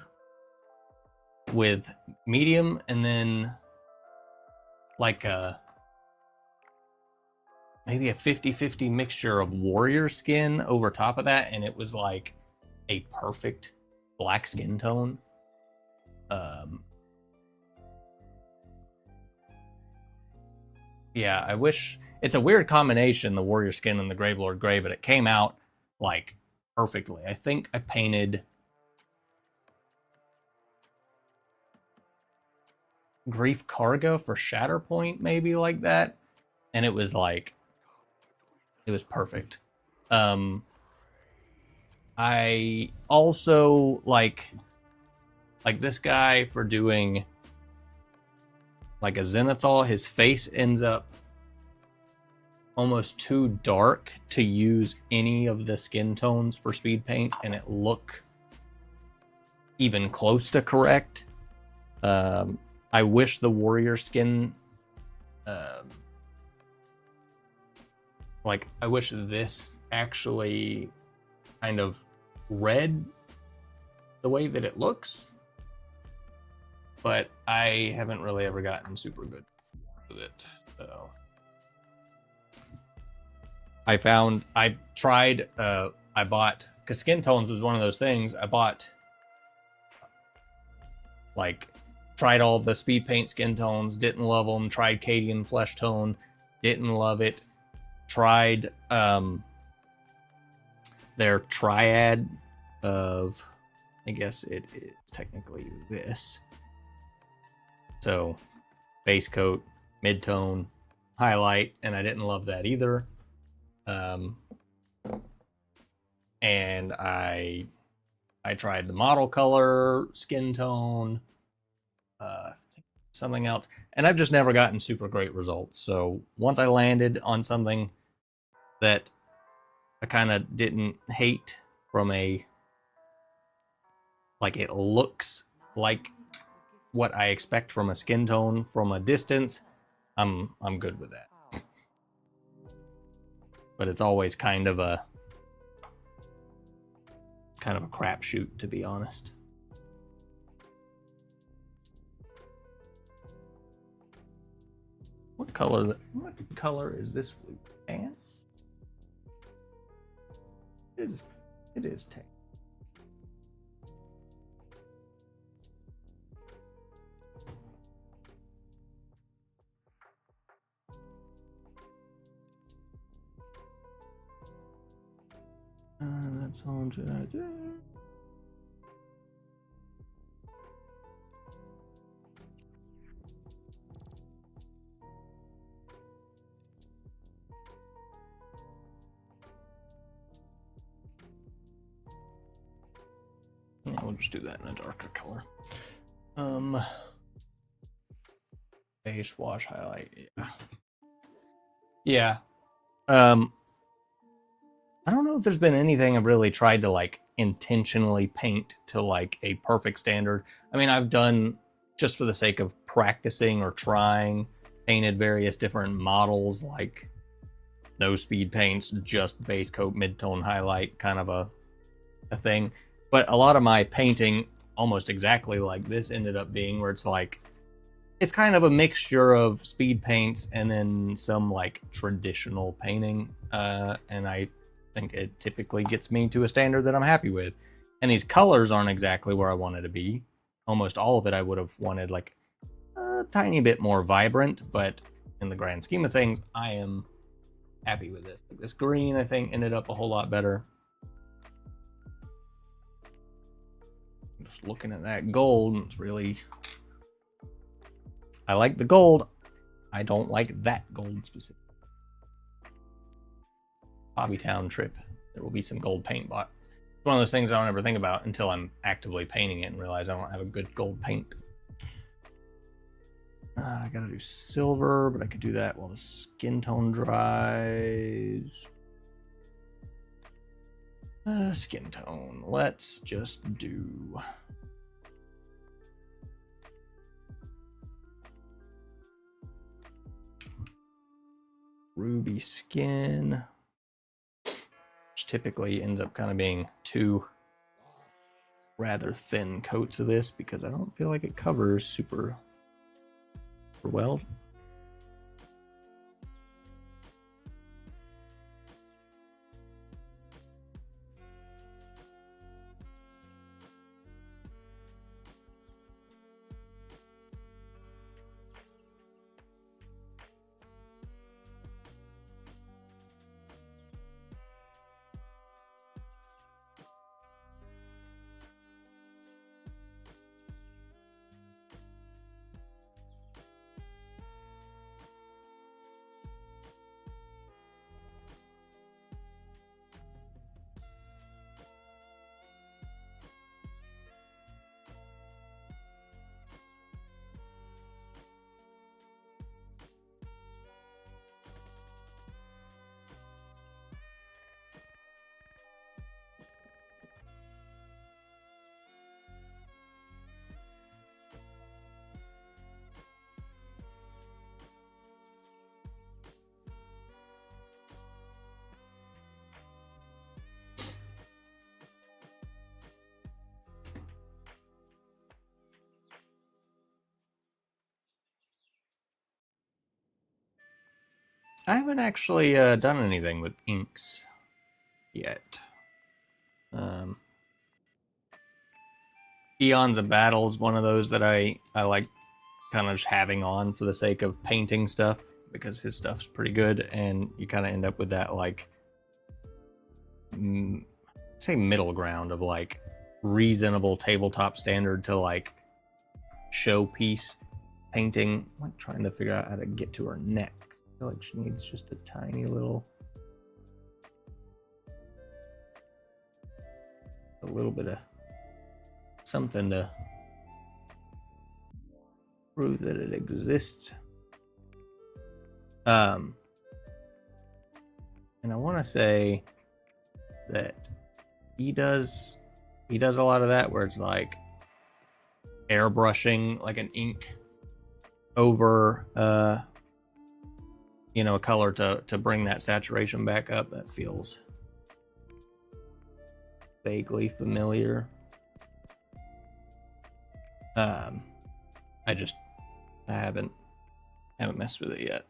with medium, and then like maybe a 50-50 mixture of warrior skin over top of that, and it was like a perfect black skin tone. Yeah, I wish... It's a weird combination, the warrior skin and the Gravelord Gray, but it came out like perfectly. I think I painted Grief Karga for Shatterpoint, maybe like that, and it was like... It was perfect. I also like this guy for doing like a Zenithal. His face ends up almost too dark to use any of the skin tones for speed paint and it look even close to correct. I wish the warrior skin, like I wish this actually kind of read the way that it looks, but I haven't really ever gotten super good with it. So I bought, because skin tones was one of those things, I bought, like, tried all the speed paint skin tones, didn't love them, tried Cadian flesh tone, didn't love it, tried their triad of, I guess it is technically this. So, base coat, mid-tone highlight, and I didn't love that either. And I tried the model color, skin tone, something else, and I've just never gotten super great results. So once I landed on something that I kind of didn't hate from a, like, it looks like what I expect from a skin tone from a distance, I'm good with that. But it's always kind of a crapshoot, to be honest. What color is this flute? Tan? It is tan. That's on today. Yeah, we'll just do that in a darker color. Base, wash, highlight. Yeah. I don't know if there's been anything I've really tried to like intentionally paint to like a perfect standard. I mean, I've done, just for the sake of practicing or trying, painted various different models, like no speed paints, just base coat, mid-tone highlight, kind of a thing. But a lot of my painting, almost exactly like this, ended up being where it's like, it's kind of a mixture of speed paints and then some like traditional painting. And I think it typically gets me to a standard that I'm happy with. And these colors aren't exactly where I wanted to be. Almost all of it I would have wanted like a tiny bit more vibrant, but in the grand scheme of things, I am happy with this. Like this green, I think, ended up a whole lot better. Just looking at that gold, it's really... I like the gold. I don't like that gold specifically. Hobbytown trip. There will be some gold paint bought. It's one of those things I don't ever think about until I'm actively painting it and realize I don't have a good gold paint. I gotta do silver, but I could do that while the skin tone dries. Skin tone. Let's just do... ruby skin, which typically ends up kind of being two rather thin coats of this because I don't feel like it covers super well. I haven't actually done anything with inks yet. Eons of Battle is one of those that I like kind of just having on for the sake of painting stuff because his stuff's pretty good, and you kind of end up with that like say middle ground of like reasonable tabletop standard to like showpiece painting. I'm like trying to figure out how to get to her neck. I feel like she needs just a tiny little, a little bit of something to prove that it exists. And I want to say that he does a lot of that where it's like airbrushing like an ink over you know, a color to bring that saturation back up. That feels vaguely familiar. I haven't messed with it yet.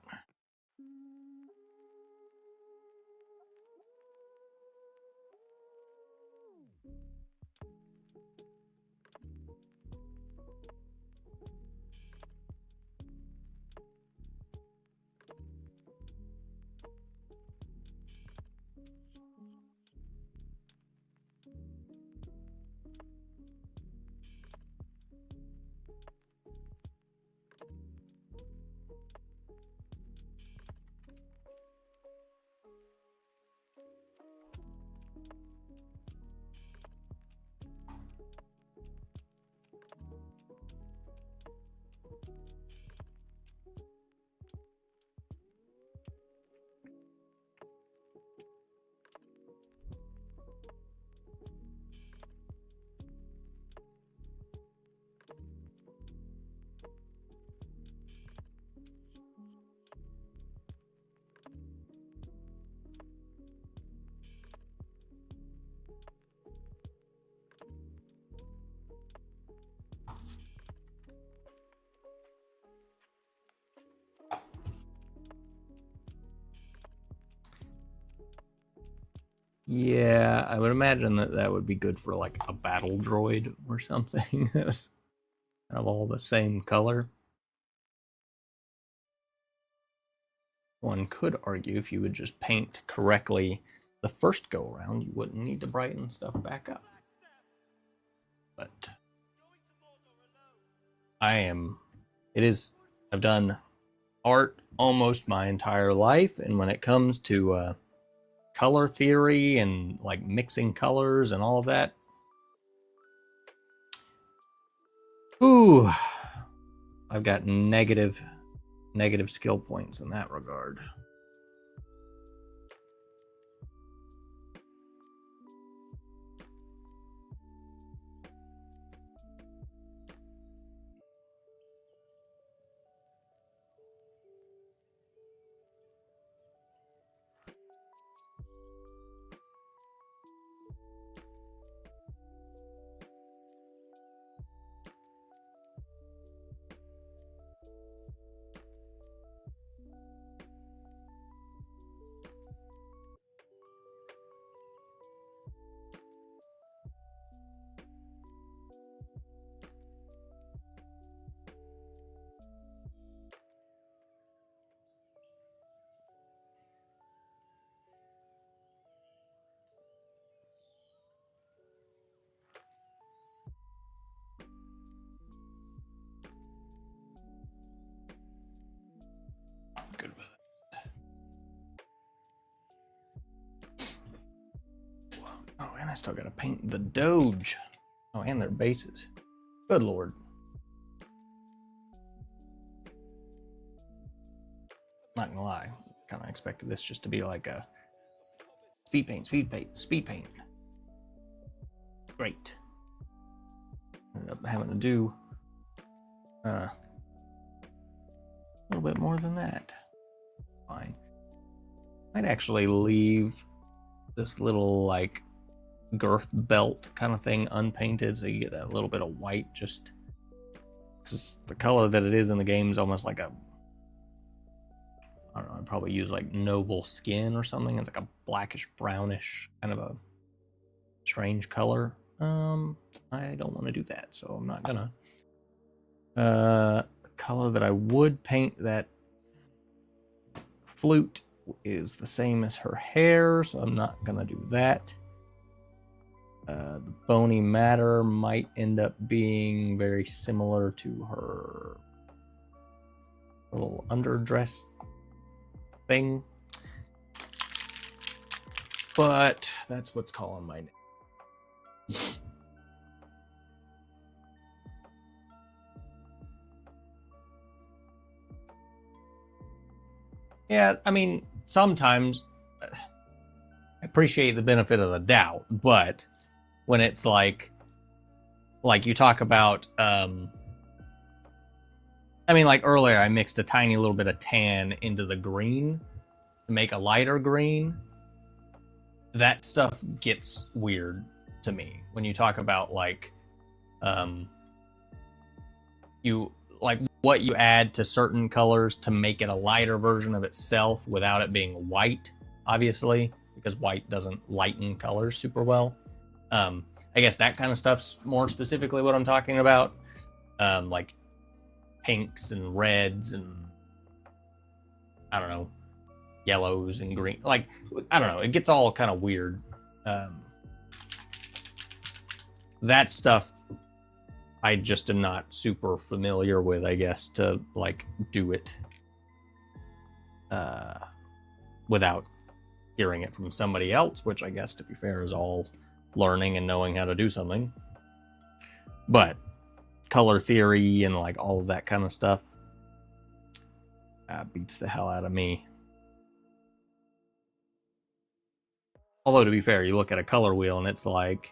Yeah, I would imagine that would be good for like a battle droid or something that's kind of all the same color. One could argue if you would just paint correctly the first go around, you wouldn't need to brighten stuff back up. But I've done art almost my entire life, and when it comes to color theory and like mixing colors and all of that, ooh, I've got negative skill points in that regard. Good with it. Oh, and I still gotta paint the Doge. Oh, and their bases. Good lord. Not gonna lie, kind of expected this just to be like a speed paint. Great. Ended up having to do a little bit more than that. Fine. Might actually leave this little like girth belt kind of thing unpainted so you get that little bit of white, just because the color that it is in the game is almost like a, I don't know, I'd probably use like noble skin or something. It's like a blackish brownish kind of a strange color. I don't want to do that, so I'm not gonna. The color that I would paint that flute is the same as her hair, so I'm not gonna do that. The bony matter might end up being very similar to her little underdress thing. But that's what's calling my name. Yeah, I mean, sometimes I appreciate the benefit of the doubt, but when it's like you talk about, I mean, like earlier, I mixed a tiny little bit of tan into the green to make a lighter green. That stuff gets weird to me when you talk about like, you like what you add to certain colors to make it a lighter version of itself without it being white, obviously, because white doesn't lighten colors super well. I guess that kind of stuff's more specifically what I'm talking about. Like pinks and reds and I don't know, yellows and green. Like, I don't know, it gets all kind of weird. That stuff I just am not super familiar with, I guess, to like do it without hearing it from somebody else, which I guess, to be fair, is all learning and knowing how to do something. But color theory and like all of that kind of stuff beats the hell out of me. Although, to be fair, you look at a color wheel and it's like,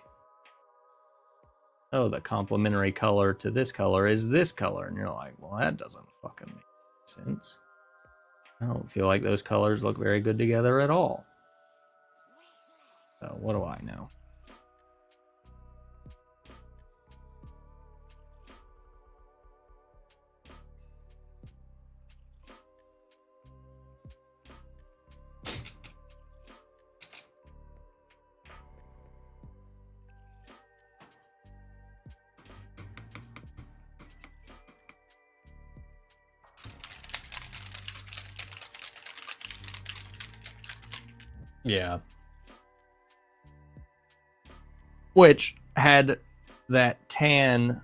oh, the complementary color to this color is this color. And you're like, well, that doesn't fucking make sense. I don't feel like those colors look very good together at all. So what do I know? Yeah. Which, had that tan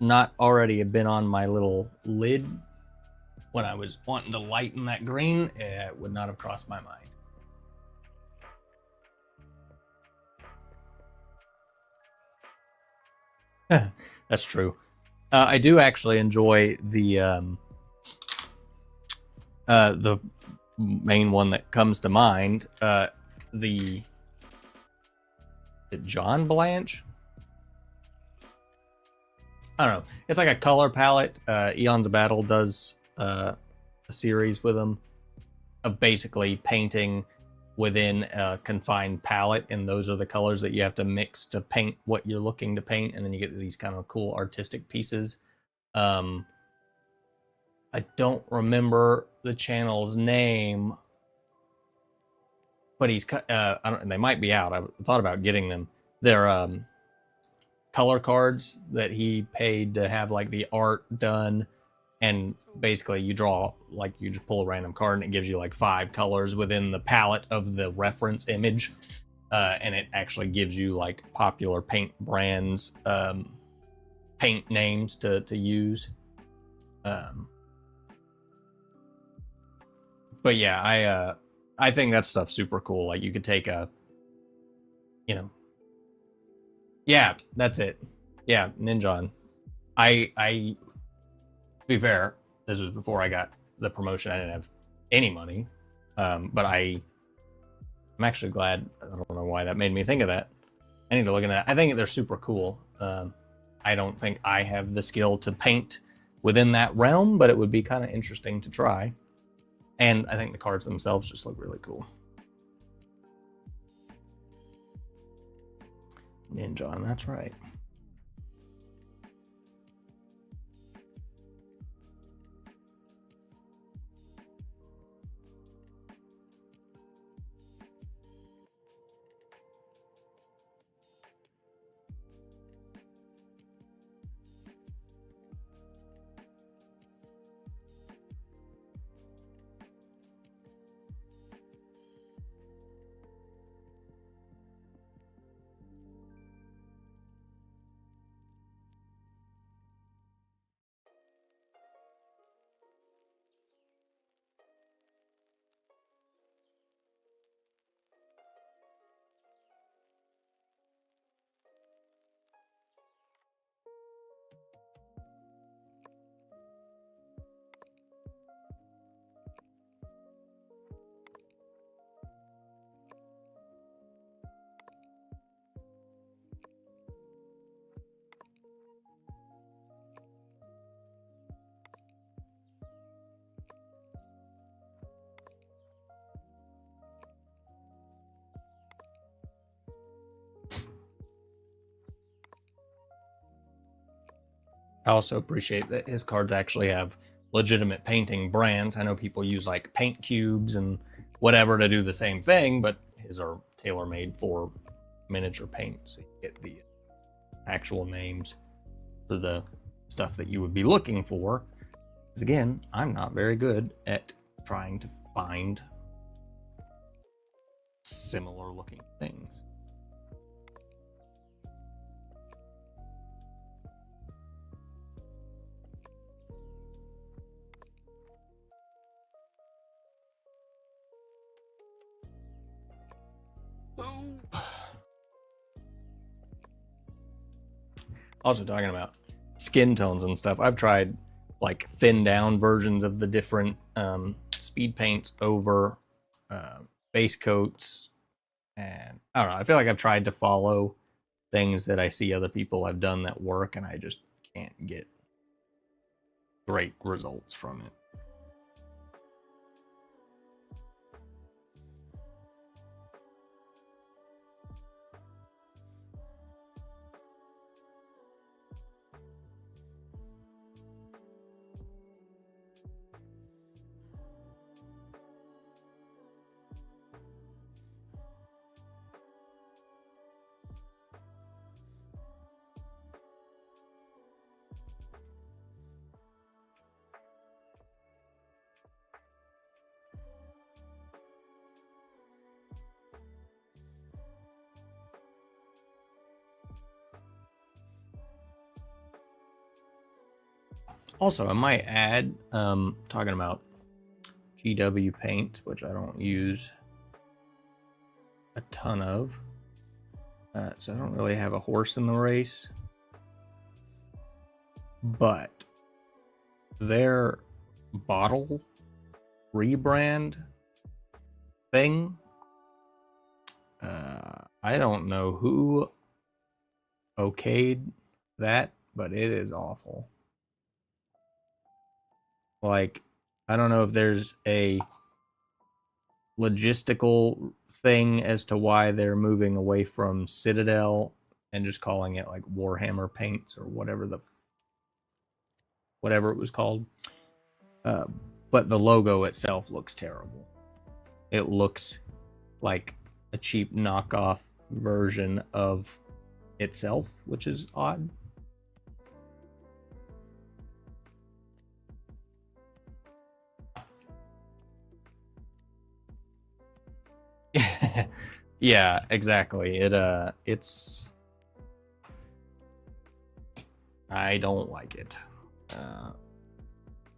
not already been on my little lid when I was wanting to lighten that green, it would not have crossed my mind. That's true. I do actually enjoy the main one that comes to mind. The John Blanche. I don't know. It's like a color palette. Eons of Battle does a series with them of basically painting within a confined palette, and those are the colors that you have to mix to paint what you're looking to paint, and then you get these kind of cool artistic pieces. I don't remember the channel's name, but he's I don't. They might be out. I thought about getting them. They're color cards that he paid to have like the art done, and basically you draw, like, you just pull a random card and it gives you like 5 colors within the palette of the reference image, and it actually gives you like popular paint brands, paint names to use. But yeah, I think that stuff's super cool. Like, you could take a, yeah, that's it. Yeah, Ninjon. To be fair, this was before I got the promotion. I didn't have any money, but I'm actually glad. I don't know why that made me think of that. I need to look into that. I think they're super cool. I don't think I have the skill to paint within that realm, but it would be kind of interesting to try. And I think the cards themselves just look really cool. Ninjon, that's right. I also appreciate that his cards actually have legitimate painting brands. I know people use like paint cubes and whatever to do the same thing, but his are tailor-made for miniature paint, so you get the actual names for the stuff that you would be looking for. Because again, I'm not very good at trying to find similar looking things. Also talking about skin tones and stuff, I've tried like thin down versions of the different speed paints over base coats, and I don't know, I feel like I've tried to follow things that I see other people have done that work, and I just can't get great results from it. Also, I might add, talking about GW paint, which I don't use a ton of, so I don't really have a horse in the race, but their bottle rebrand thing, I don't know who okayed that, but it is awful. Like, I don't know if there's a logistical thing as to why they're moving away from Citadel and just calling it like Warhammer paints or whatever it was called. But the logo itself looks terrible. It looks like a cheap knockoff version of itself, which is odd. Yeah, exactly. It's I don't like it.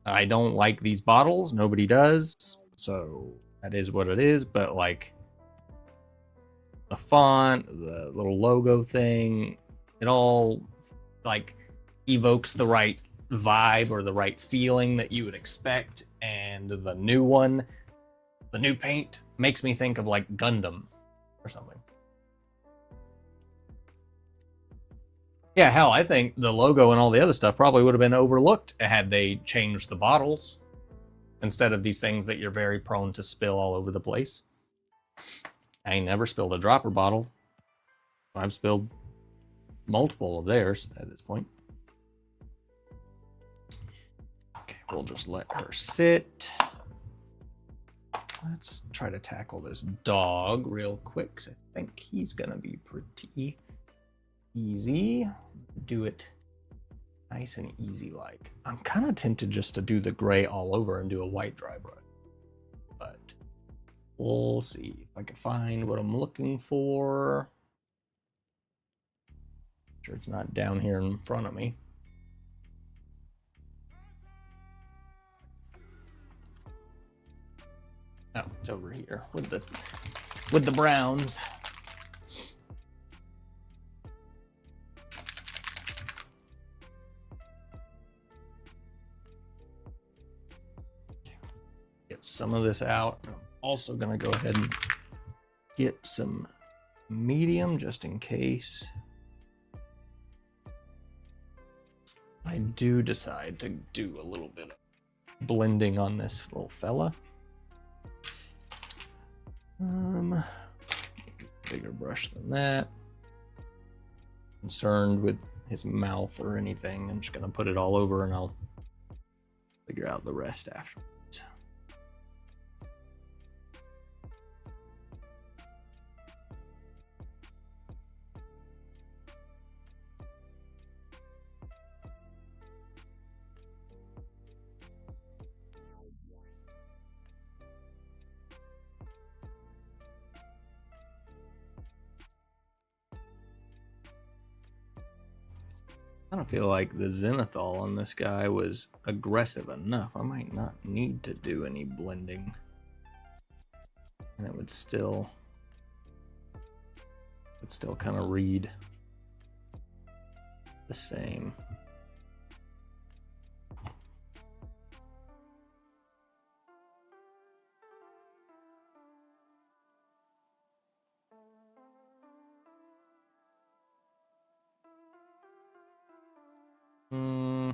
I don't like these bottles. Nobody does. So that is what it is. But like the font, the little logo thing, it all like evokes the right vibe or the right feeling that you would expect. And the new paint makes me think of like Gundam or something. Yeah, hell, I think the logo and all the other stuff probably would have been overlooked had they changed the bottles instead of these things that you're very prone to spill all over the place. I ain't never spilled a dropper bottle. I've spilled multiple of theirs at this point. Okay, we'll just let her sit. Let's try to tackle this dog real quick, because I think he's going to be pretty easy. Do it nice and easy like. I'm kind of tempted just to do the gray all over and do a white dry brush. But we'll see if I can find what I'm looking for. Sure it's not down here in front of me. Oh, it's over here with the browns. Get some of this out. I'm also gonna go ahead and get some medium just in case I do decide to do a little bit of blending on this little fella. Bigger brush than that. Concerned with his mouth or anything. I'm just gonna put it all over and I'll figure out the rest afterwards. I don't feel like the zenithal on this guy was aggressive enough. I might not need to do any blending. And it would still kind of read the same. Hmm.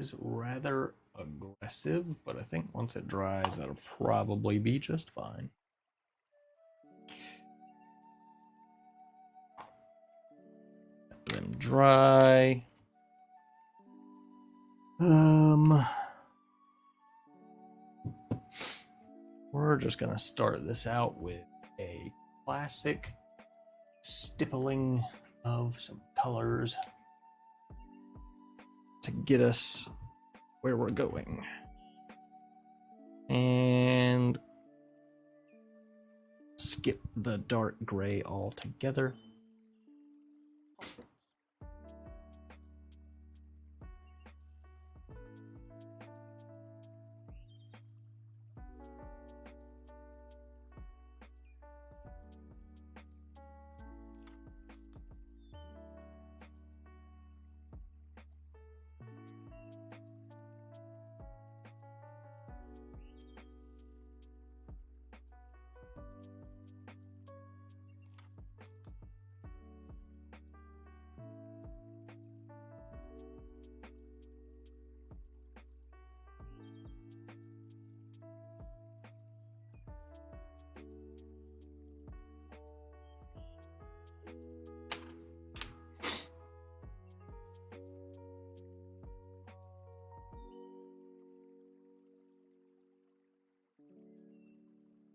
Is rather aggressive, but I think once it dries, that'll probably be just fine. Let them dry. We're just gonna start this out with a classic stippling of some colors to get us where we're going. And skip the dark gray altogether.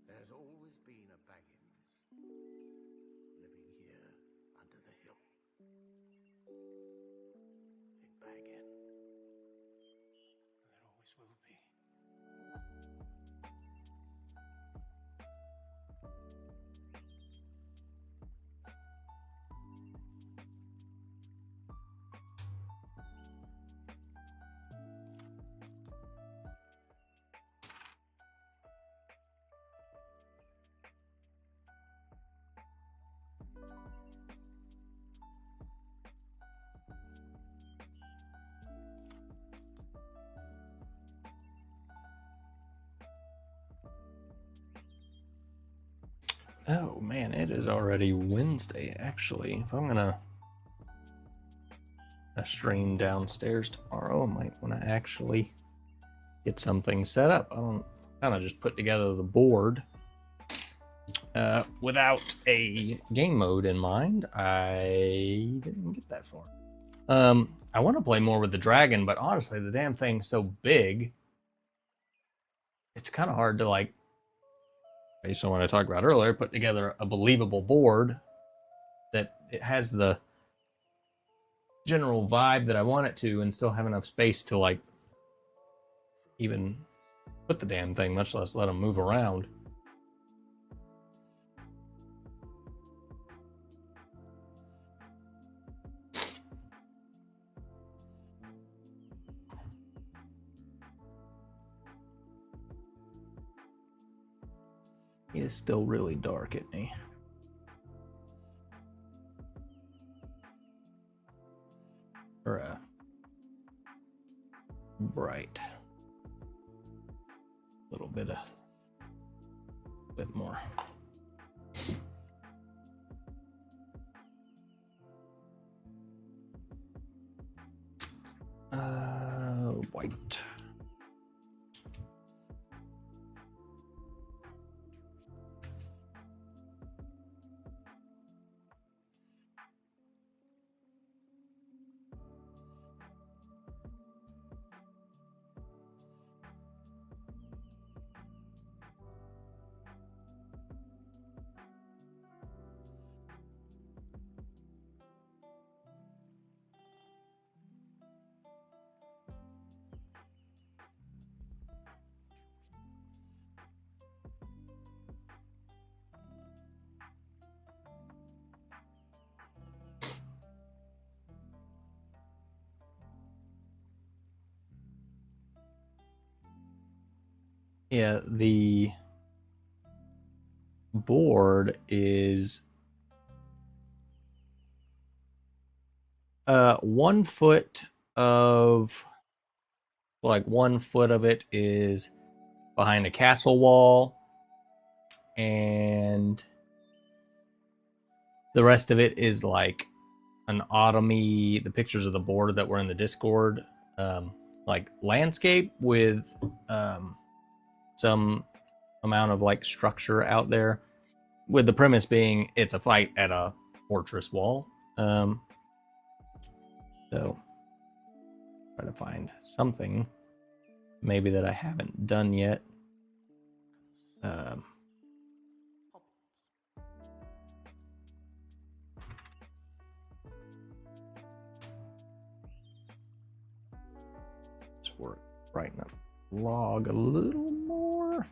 There's always been a Baggins living here under the hill. In Baggin. There always will be. Oh man, it is already Wednesday, actually. If I'm gonna stream downstairs tomorrow, I might want to actually get something set up. I don't kind of just put together the board without a game mode in mind. I didn't get that far. I want to play more with the dragon, but honestly, the damn thing's so big, it's kind of hard to, like, based on what I talked about earlier, put together a believable board that it has the general vibe that I want it to, and still have enough space to, like, even put the damn thing, much less let them move around. He is still really dark, isn't he? Or bright. A little bit more. White. Yeah, the board is 1 foot of, like, 1 foot of it is behind a castle wall, and the rest of it is like an autumny, the pictures of the board that were in the Discord, like landscape with some amount of, like, structure out there, with the premise being it's a fight at a fortress wall. So try to find something maybe that I haven't done yet. Let's work brighten up log a little more.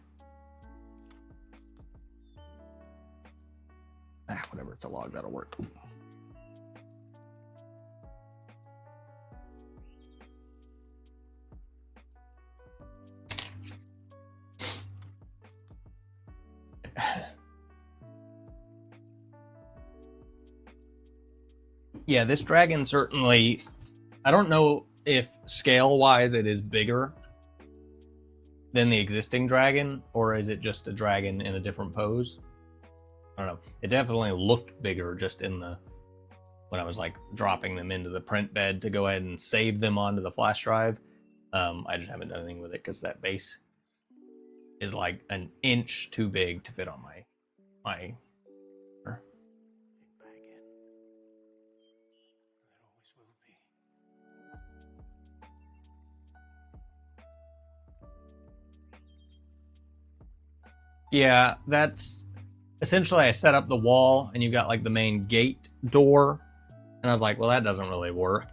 Whatever, it's a log, that'll work. Yeah, this dragon certainly, I don't know if scale-wise it is bigger than the existing dragon, or is it just a dragon in a different pose? I don't know. It definitely looked bigger just in the, when I was, like, dropping them into the print bed to go ahead and save them onto the flash drive. I just haven't done anything with it because that base is like an inch too big to fit on my Yeah, that's essentially, I set up the wall and you got, like, the main gate door, and I was like, well, that doesn't really work.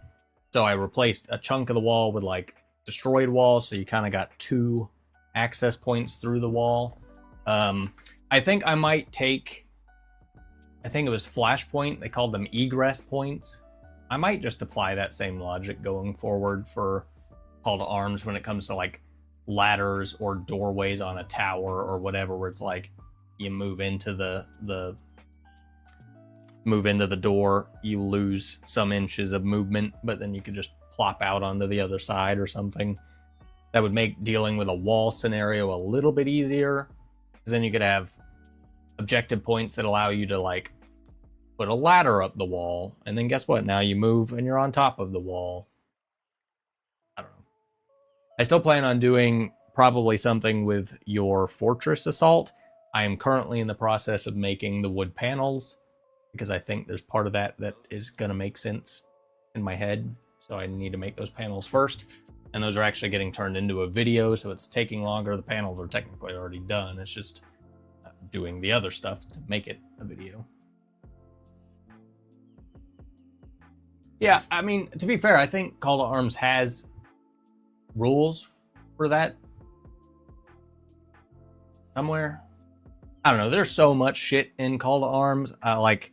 So I replaced a chunk of the wall with, like, destroyed walls, so you kind of got 2 access points through the wall. I think I might take, I think it was Flashpoint, they called them egress points. I might just apply that same logic going forward for call to arms when it comes to, like, ladders or doorways on a tower or whatever, where it's like you move into the door, you lose some inches of movement, but then you could just plop out onto the other side or something. That would make dealing with a wall scenario a little bit easier, because then you could have objective points that allow you to like put a ladder up the wall, and then guess what? Now you move and you're on top of the wall. I don't know. I still plan on doing probably something with your fortress assault. I am currently in the process of making the wood panels because I think there's part of that that is going to make sense in my head. So I need to make those panels first. And those are actually getting turned into a video, so it's taking longer. The panels are technically already done. It's just doing the other stuff to make it a video. Yeah, I mean, to be fair, I think Call to Arms has rules for that somewhere. I don't know. There's so much shit in Call to Arms. Like,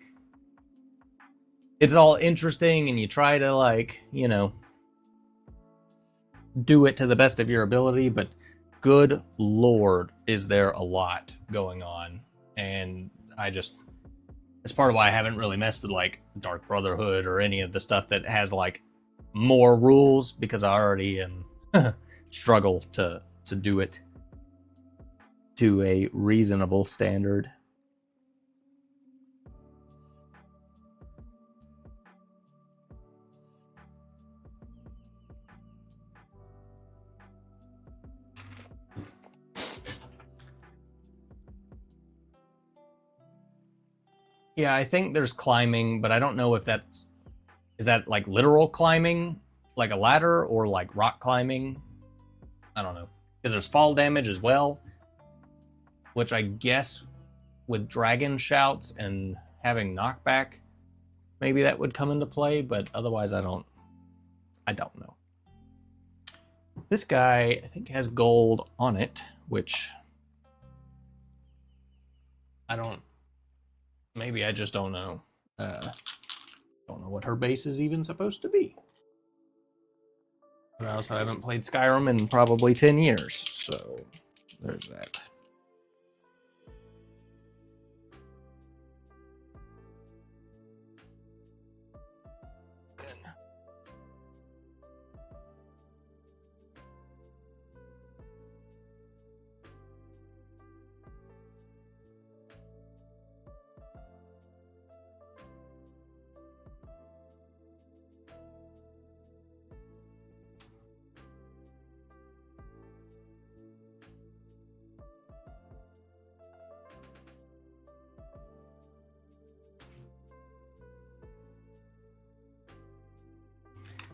it's all interesting, and you try to, like, you know, do it to the best of your ability, but good lord, is there a lot going on. And it's part of why I haven't really messed with like Dark Brotherhood or any of the stuff that has like more rules, because I already struggle to do it to a reasonable standard. Yeah, I think there's climbing, but I don't know if is that like literal climbing, like a ladder, or like rock climbing? I don't know. Because there's fall damage as well, which I guess with dragon shouts and having knockback, maybe that would come into play, but otherwise I don't know. This guy, I think, has gold on it, which maybe I just don't know. Don't know what her base is even supposed to be. But I also haven't played Skyrim in probably 10 years, so there's that.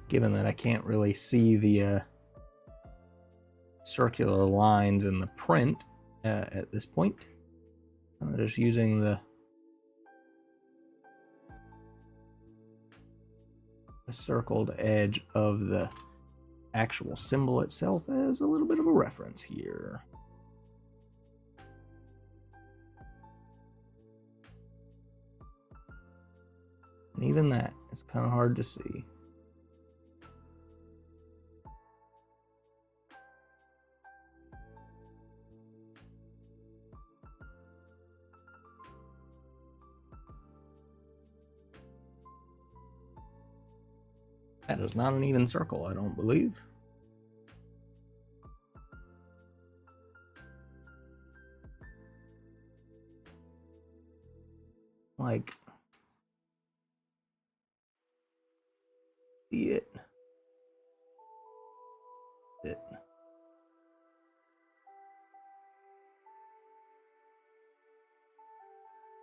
Given that I can't really see the circular lines in the print at this point, I'm just using the circled edge of the actual symbol itself as a little bit of a reference here. And even that is kind of hard to see. That is not an even circle, I don't believe. Like, see it.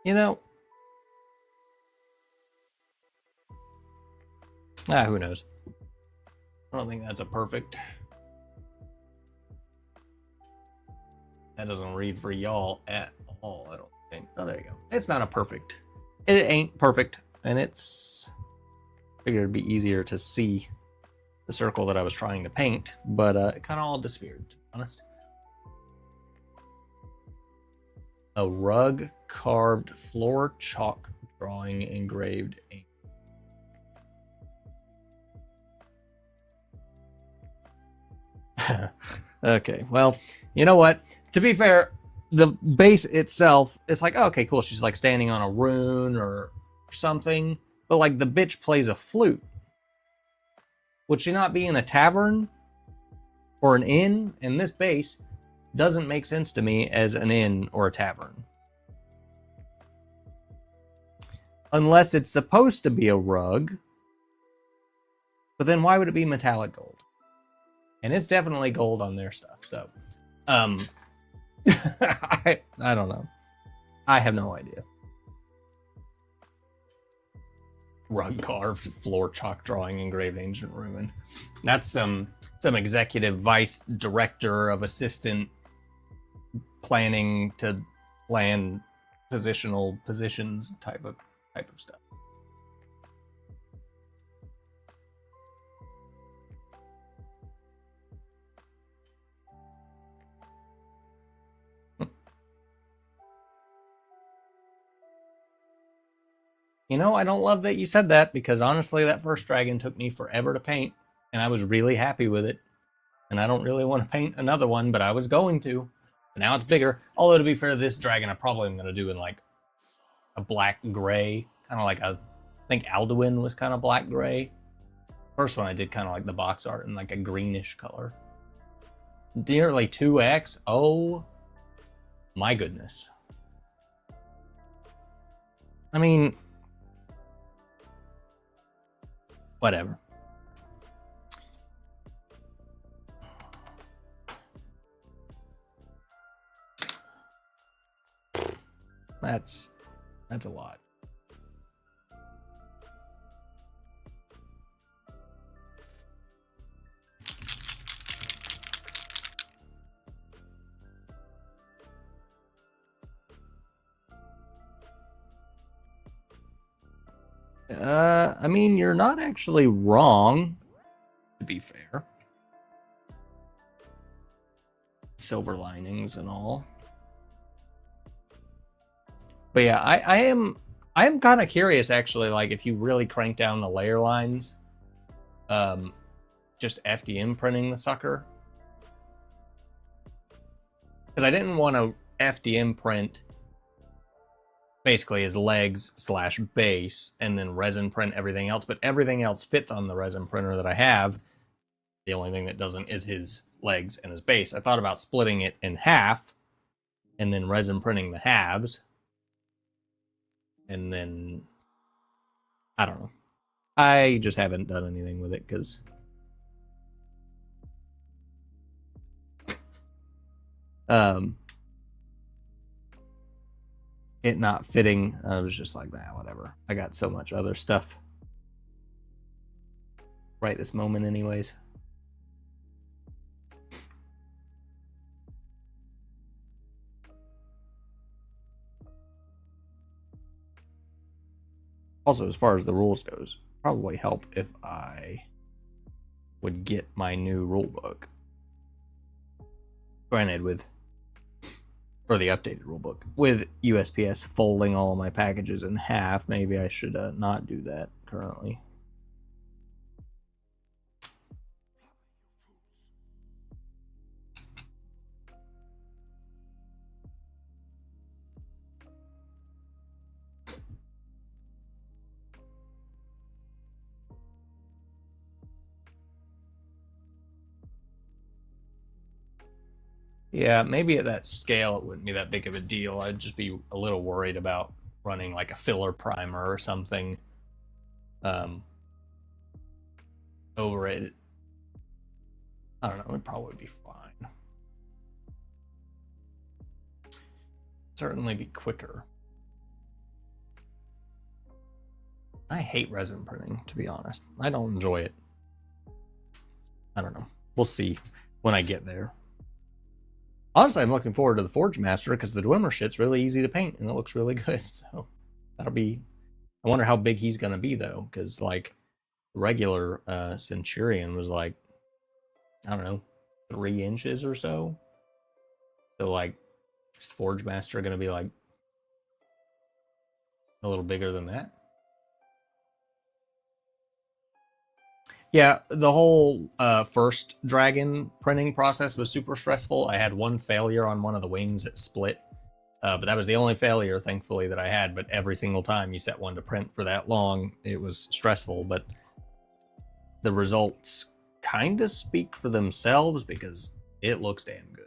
You know, who knows? I don't think that's a perfect. That doesn't read for y'all at all, I don't think. Oh, there you go. It's not a perfect. It ain't perfect, and it's figured it'd be easier to see the circle that I was trying to paint, but it kind of all disappeared, to be honest. A rug carved floor chalk drawing engraved ink. Okay, well, you know what? To be fair, the base itself, it's like, oh, okay, cool. She's like standing on a rune or something, but like the bitch plays a flute. Would she not be in a tavern or an inn? And this base doesn't make sense to me as an inn or a tavern. unless it's supposed to be a rug. But then why would it be metallic gold? And it's definitely gold on their stuff, so I don't know. I have no idea. Rug carved, floor chalk drawing, engraved ancient ruin. That's some executive vice director of assistant planning to plan positional positions type of stuff. You know, I don't love that you said that, because honestly, that first dragon took me forever to paint, and I was really happy with it. And I don't really want to paint another one, but I was going to. But now it's bigger. Although, to be fair, this dragon I probably am going to do in like a black-gray, kind of like I think Alduin was kind of black-gray. First one I did kind of like the box art in like a greenish color. Nearly 2x. Oh my goodness. I mean, whatever. That's a lot. I mean, you're not actually wrong, to be fair. Silver linings and all. But yeah, I am kind of curious, actually, like if you really crank down the layer lines, just FDM printing the sucker. Because I didn't want to FDM print basically his legs / base and then resin print everything else, but everything else fits on the resin printer that I have. The only thing that doesn't is his legs and his base. I thought about splitting it in half and then resin printing the halves. And then, I don't know. I just haven't done anything with it because it not fitting. I was just like, nah, whatever. I got so much other stuff right this moment anyways. Also, as far as the rules goes, probably help if I would get my new rulebook. Granted, or the updated rulebook. With USPS folding all of my packages in half, maybe I should not do that currently. Yeah, maybe at that scale it wouldn't be that big of a deal. I'd just be a little worried about running like a filler primer or something over it. I don't know, it'd probably be fine. Certainly be quicker. I hate resin printing, to be honest. I don't enjoy it. I don't know. We'll see when I get there. Honestly, I'm looking forward to the Forge Master because the Dwemer shit's really easy to paint and it looks really good. So that'll be. I wonder how big he's gonna be though, because like the regular Centurion was like, I don't know, 3 inches or so. So like, is the Forge Master gonna be like a little bigger than that? Yeah, the whole first dragon printing process was super stressful. I had one failure on one of the wings that split, but that was the only failure, thankfully, that I had. But every single time you set one to print for that long, it was stressful. But the results kind of speak for themselves because it looks damn good.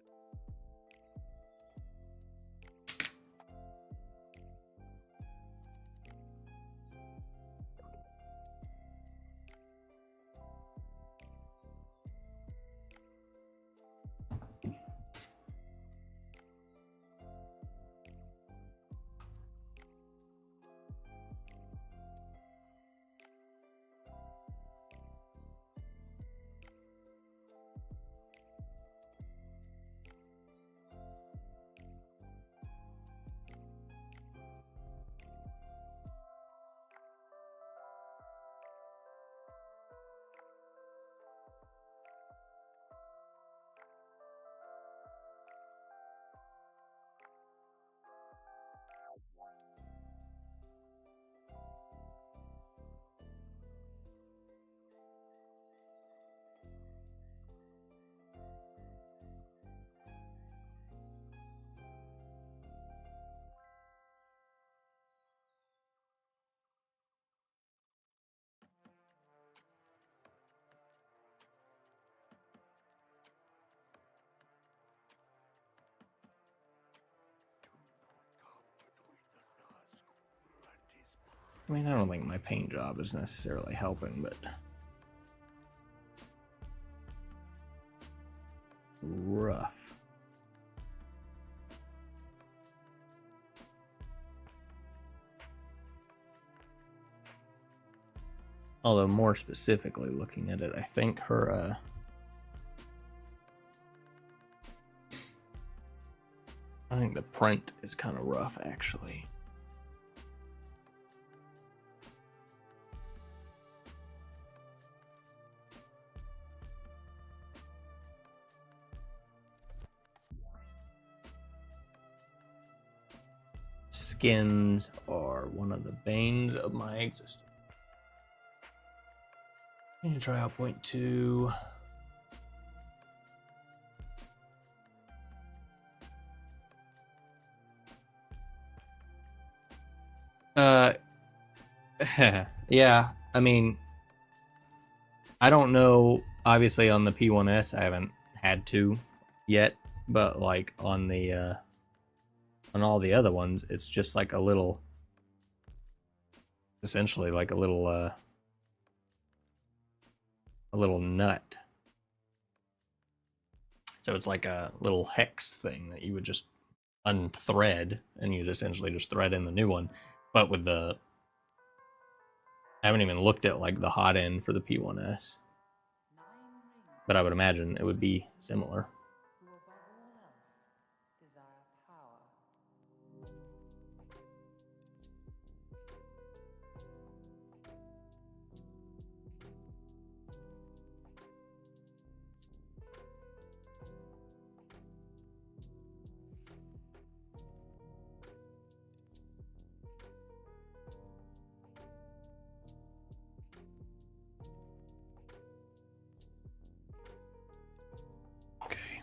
I mean, I don't think my paint job is necessarily helping, but rough. Although more specifically looking at it, I think her I think the print is kind of rough actually. Skins are one of the banes of my existence. I'm gonna try out 0.2. Yeah, I mean, I don't know. Obviously, on the P1S, I haven't had to yet, but like on the on all the other ones, it's just like a little, essentially like a little nut. So it's like a little hex thing that you would just unthread, and you'd essentially just thread in the new one. But with the, I haven't even looked at like the hot end for the P1S, but I would imagine it would be similar. Who above all else desire power. Okay.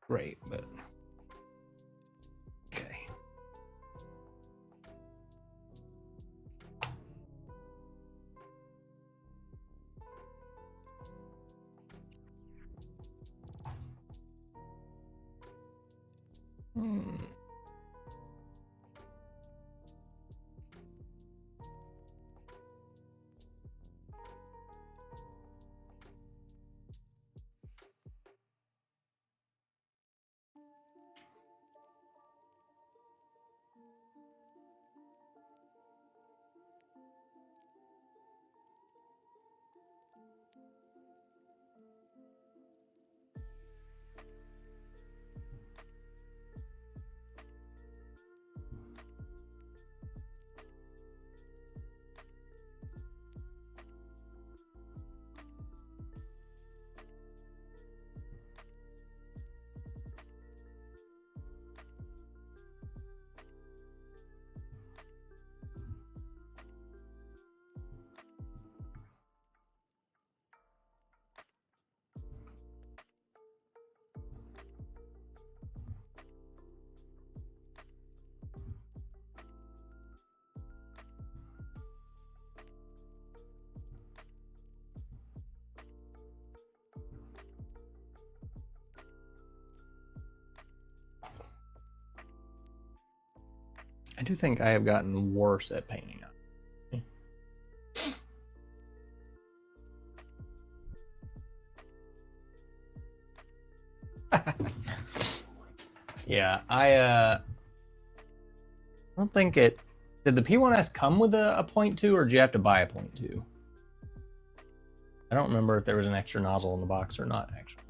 Great, but okay. I do think I have gotten worse at painting up. Yeah, I don't think it. Did the P1S come with a 0.2, or did you have to buy a 0.2? I don't remember if there was an extra nozzle in the box or not, actually.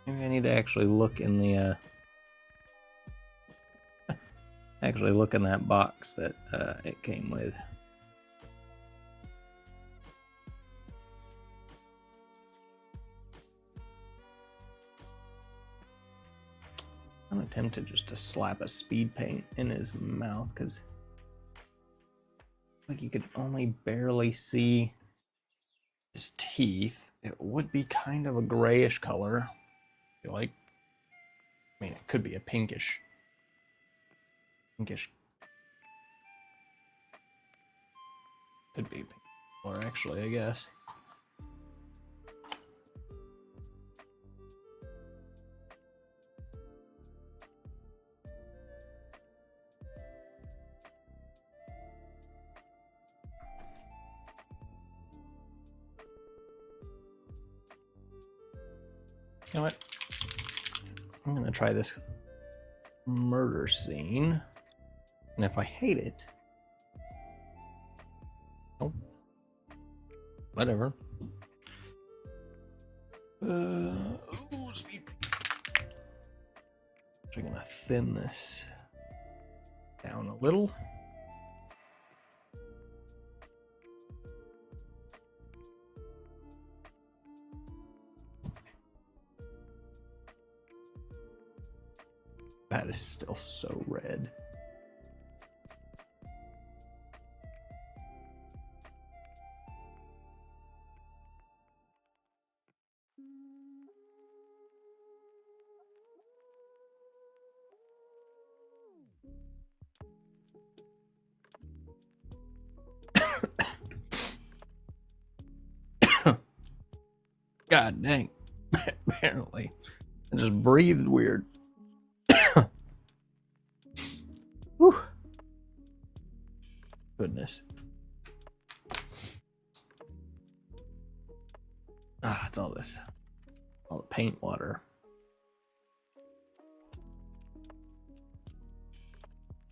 Maybe I need to actually look in the actually look in that box that it came with. I'm tempted just to slap a speed paint in his mouth because like you could only barely see his teeth. It would be kind of a grayish color, I feel like. I mean, it could be a pinkish. Could be pink color, actually, I guess. You know what? I'm gonna try this murder scene, and if I hate it, oh, whatever. Speed. So I'm gonna thin this down a little. That is still so red. God dang. Apparently. I just breathed weird. Whew. Goodness. Ah, it's all this. All the paint water. I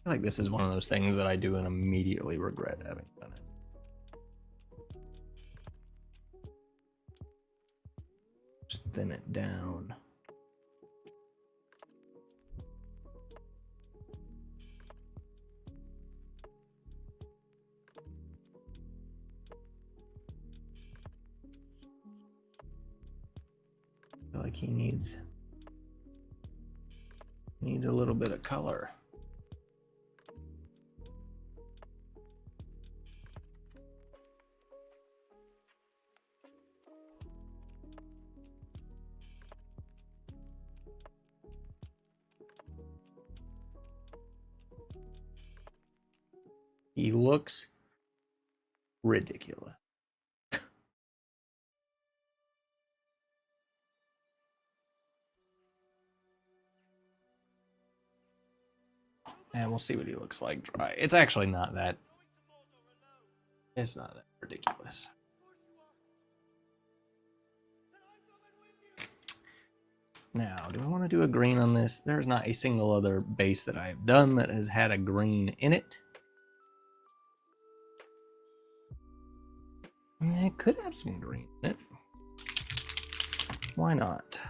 feel like this is one of those things that I do and immediately regret having done it. Just thin it down. I feel like he needs a little bit of color. He looks ridiculous. And we'll see what he looks like dry. It's actually not that. It's not that ridiculous. Now, do I want to do a green on this? There's not a single other base that I've done that has had a green in it. It could have some green in it. Why not?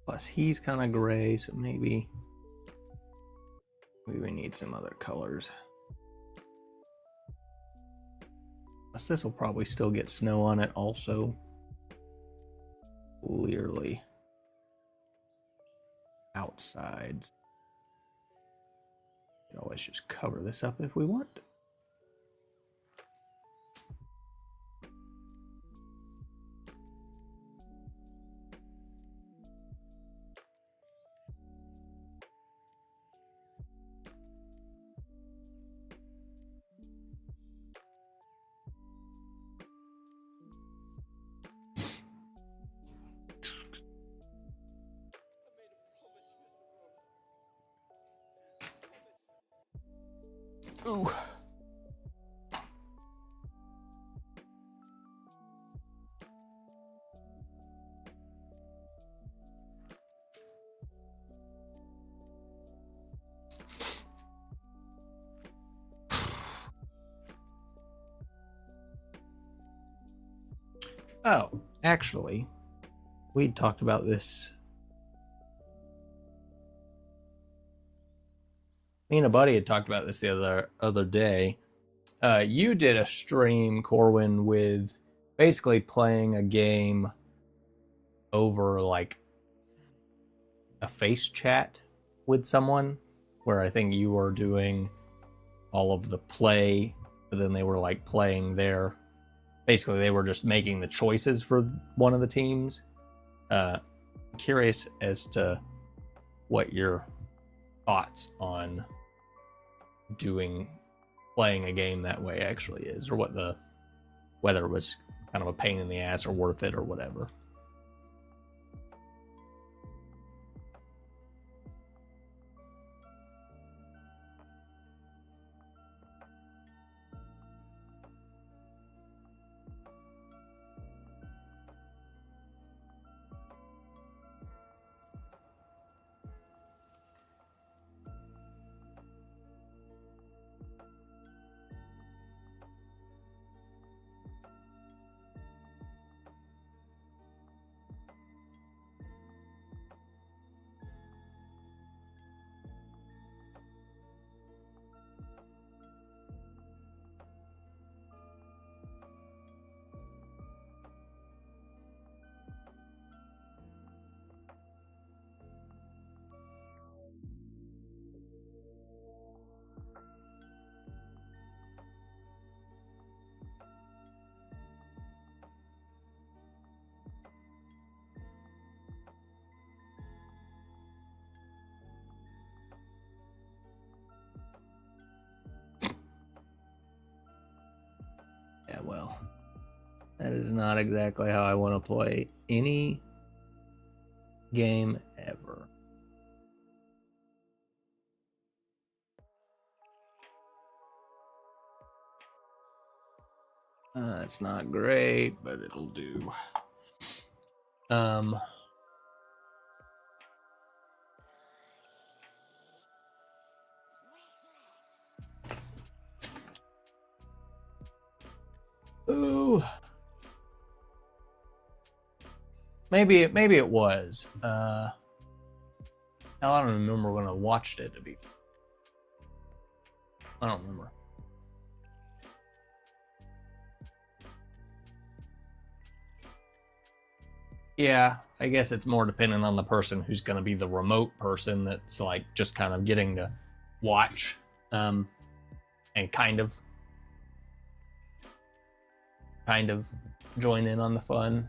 Plus, he's kind of gray, so maybe we need some other colors. Plus, this will probably still get snow on it also. Clearly. Outside. We can always just cover this up if we want. Oh, actually, we talked about this. Me and a buddy had talked about this the other day. You did a stream, Corwin, with basically playing a game over like a face chat with someone, where I think you were doing all of the play, but then they were like playing their. Basically, they were just making the choices for one of the teams. Curious as to what your thoughts on playing a game that way actually is, or whether it was kind of a pain in the ass or worth it or whatever. Yeah, well, that is not exactly how I want to play any game ever. It's not great, but it'll do. Ooh. Maybe it was. Hell, I don't remember when I watched it. I don't remember. Yeah, I guess it's more dependent on the person who's going to be the remote person that's like just kind of getting to watch, and kind of join in on the fun.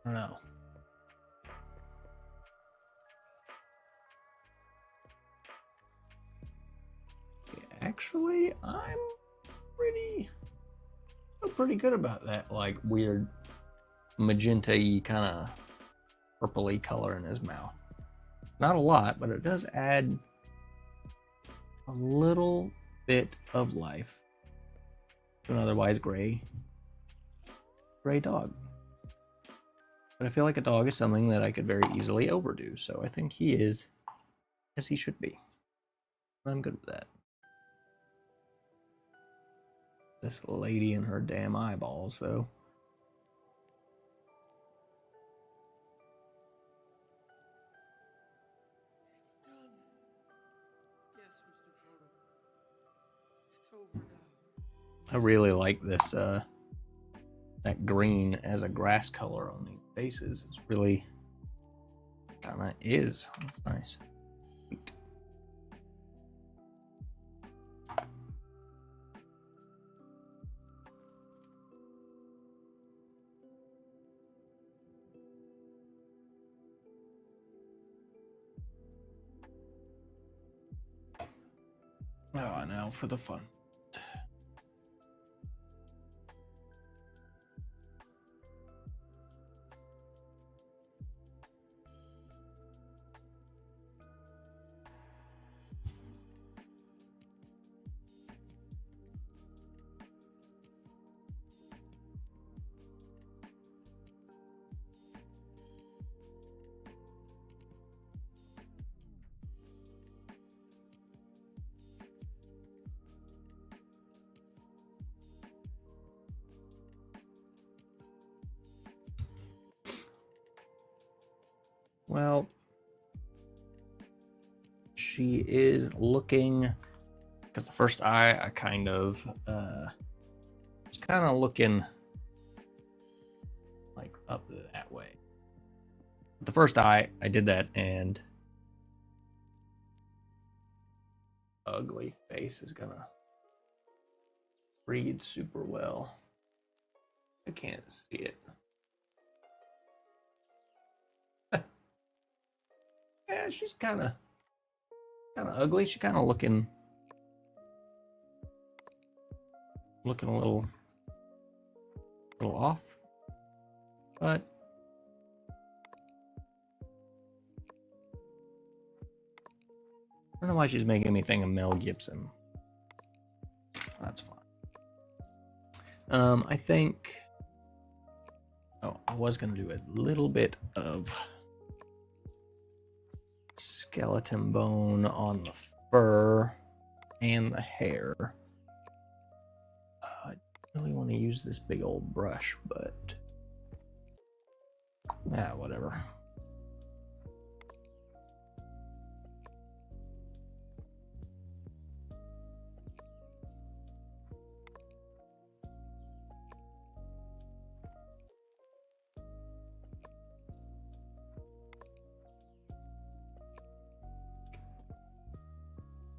I don't know. Actually, I'm pretty good about that, like weird magenta-y kind of purpley color in his mouth. Not a lot, but it does add a little bit of life to an otherwise gray dog. But I feel like a dog is something that I could very easily overdo, so I think he is as he should be. I'm good with that. This lady and her damn eyeballs, though. It's done. Yes, Mr. Frodo. It's over now. I really like this, that green as a grass color on these faces. It's really kind of is. It's nice. Sweet. Oh, now for the fun. Well, she is looking, because the first eye I kind of was kind of looking like up that way. The first eye I did that, and ugly face is gonna read super well. I can't see it. Yeah, she's kind of ugly. She's kind of looking a little off, but I don't know why she's making me think of Mel Gibson. That's fine. I think. Oh, I was gonna do a little bit of skeleton bone on the fur and the hair. I really want to use this big old brush, but whatever.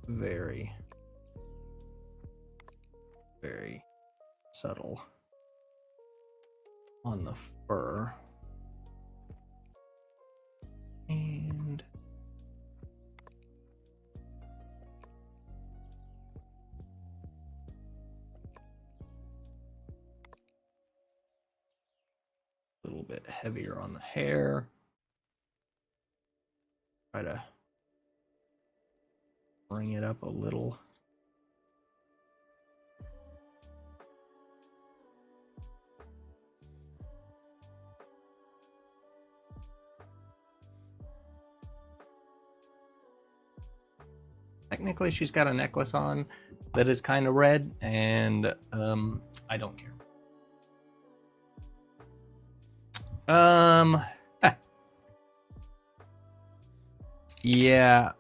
Very, very subtle on the fur. And a little bit heavier on the hair. Try to bring it up a little. Technically, she's got a necklace on that is kind of red, and I don't care. Yeah,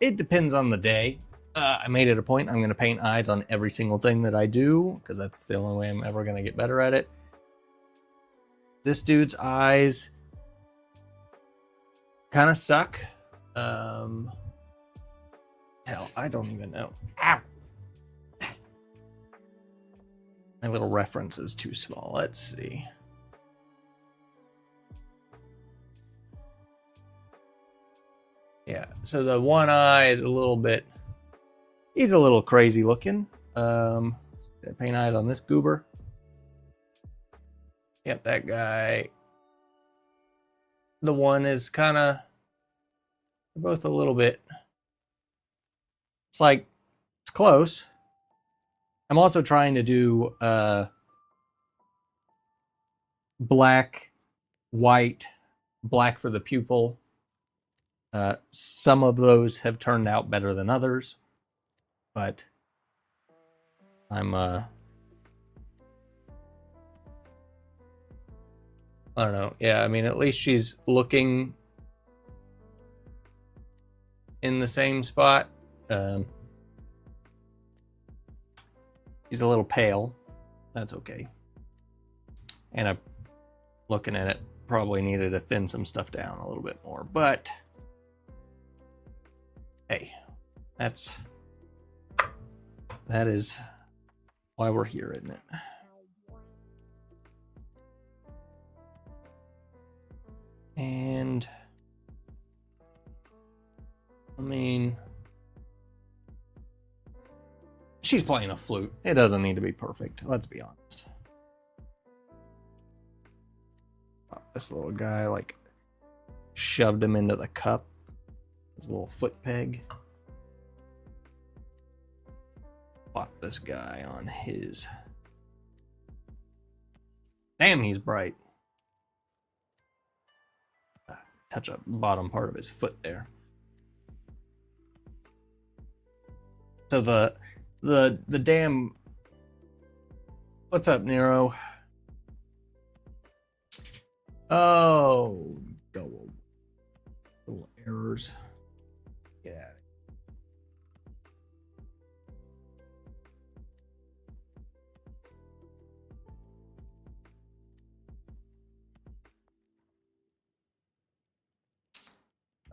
it depends on the day. I made it a point. I'm going to paint eyes on every single thing that I do, because that's the only way I'm ever going to get better at it. This dude's eyes kind of suck. Hell, I don't even know. Ow! My little reference is too small. Let's see. Yeah, so the one eye is a little bit... He's a little crazy looking. Paint eyes on this goober. Yep, that guy. The one is kind of... They're both a little bit... It's like... It's close. I'm also trying to do black, white, black for the pupil. Some of those have turned out better than others, but I'm I don't know. Yeah, I mean, at least she's looking in the same spot. He's a little pale. That's okay. And I'm looking at it, probably needed to thin some stuff down a little bit more, but hey, that is why we're here, isn't it? And I mean, she's playing a flute. It doesn't need to be perfect. Let's be honest. Oh, this little guy, like, shoved him into the cup. His little foot peg. Plop this guy on his... Damn, he's bright. Touch a bottom part of his foot there. So the damn... What's up, Nero? Oh, go. yours. Get out of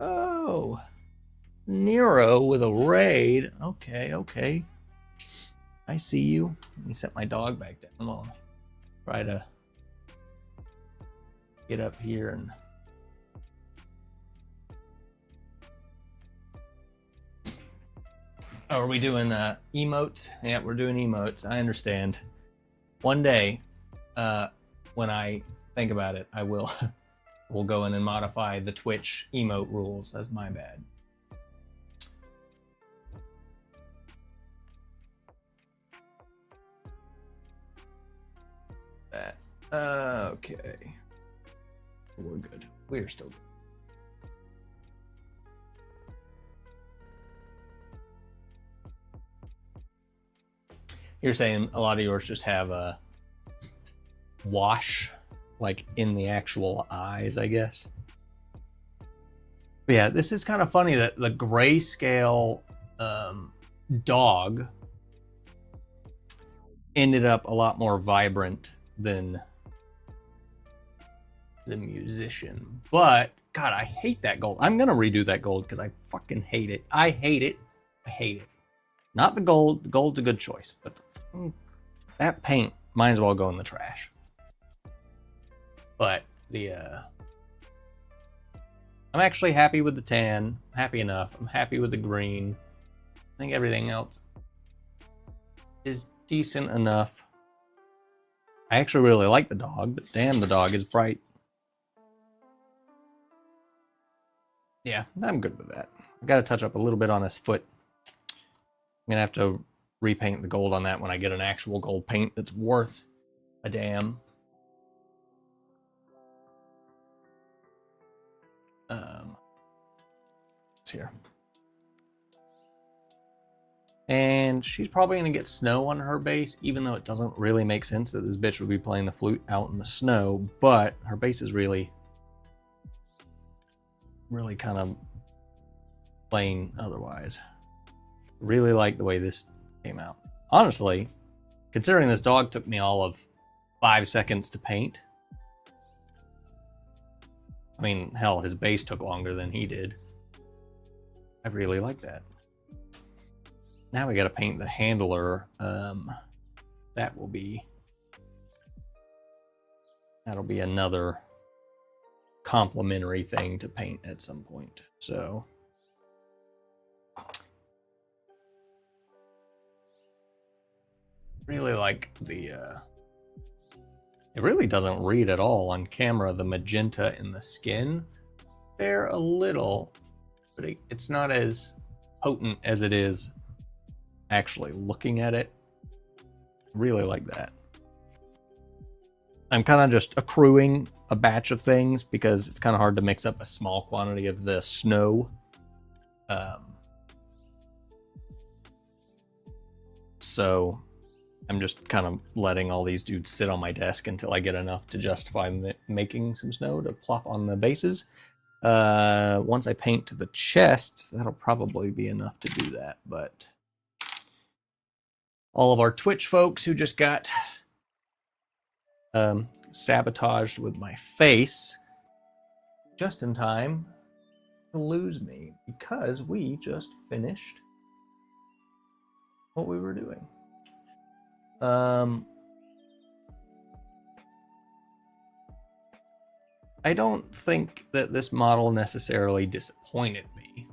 here. Oh, Nero with a raid. Okay, okay. I see you. Let me set my dog back down. I'll try to get up here and... Oh, are we doing emotes? Yeah, we're doing emotes. I understand. One day, when I think about it, I will we'll go in and modify the Twitch emote rules. That's my bad. That. Okay. We're good. We're still good. You're saying a lot of yours just have a wash, like in the actual eyes, I guess. But yeah, this is kind of funny that the grayscale dog ended up a lot more vibrant than the musician. But God, I hate that gold. I'm gonna redo that gold because I fucking hate it. I hate it. I hate it. Not the gold. The gold's a good choice, but that paint might as well go in the trash. But the I'm actually happy with the tan. Happy enough. I'm happy with the green. I think everything else is decent enough. I actually really like the dog, but damn, the dog is bright. Yeah, I'm good with that. I've got to touch up a little bit on his foot. I'm gonna have to repaint the gold on that when I get an actual gold paint that's worth a damn. It's here. And she's probably going to get snow on her base, even though it doesn't really make sense that this bitch would be playing the flute out in the snow. But her base is really kind of plain otherwise. Really like the way this came out. Honestly, considering this dog took me all of 5 seconds to paint. I mean, hell, his base took longer than he did. I really like that. Now we got to paint the handler. That'll be another complimentary thing to paint at some point. So really like the it really doesn't read at all on camera, the magenta in the skin. They're a little, but it's not as potent as it is actually looking at it. Really like that. I'm kind of just accruing a batch of things because it's kind of hard to mix up a small quantity of the snow. So I'm just kind of letting all these dudes sit on my desk until I get enough to justify making some snow to plop on the bases. Once I paint to the chests, that'll probably be enough to do that. But all of our Twitch folks who just got sabotaged with my face just in time to lose me because we just finished what we were doing. I don't think that this model necessarily disappointed me.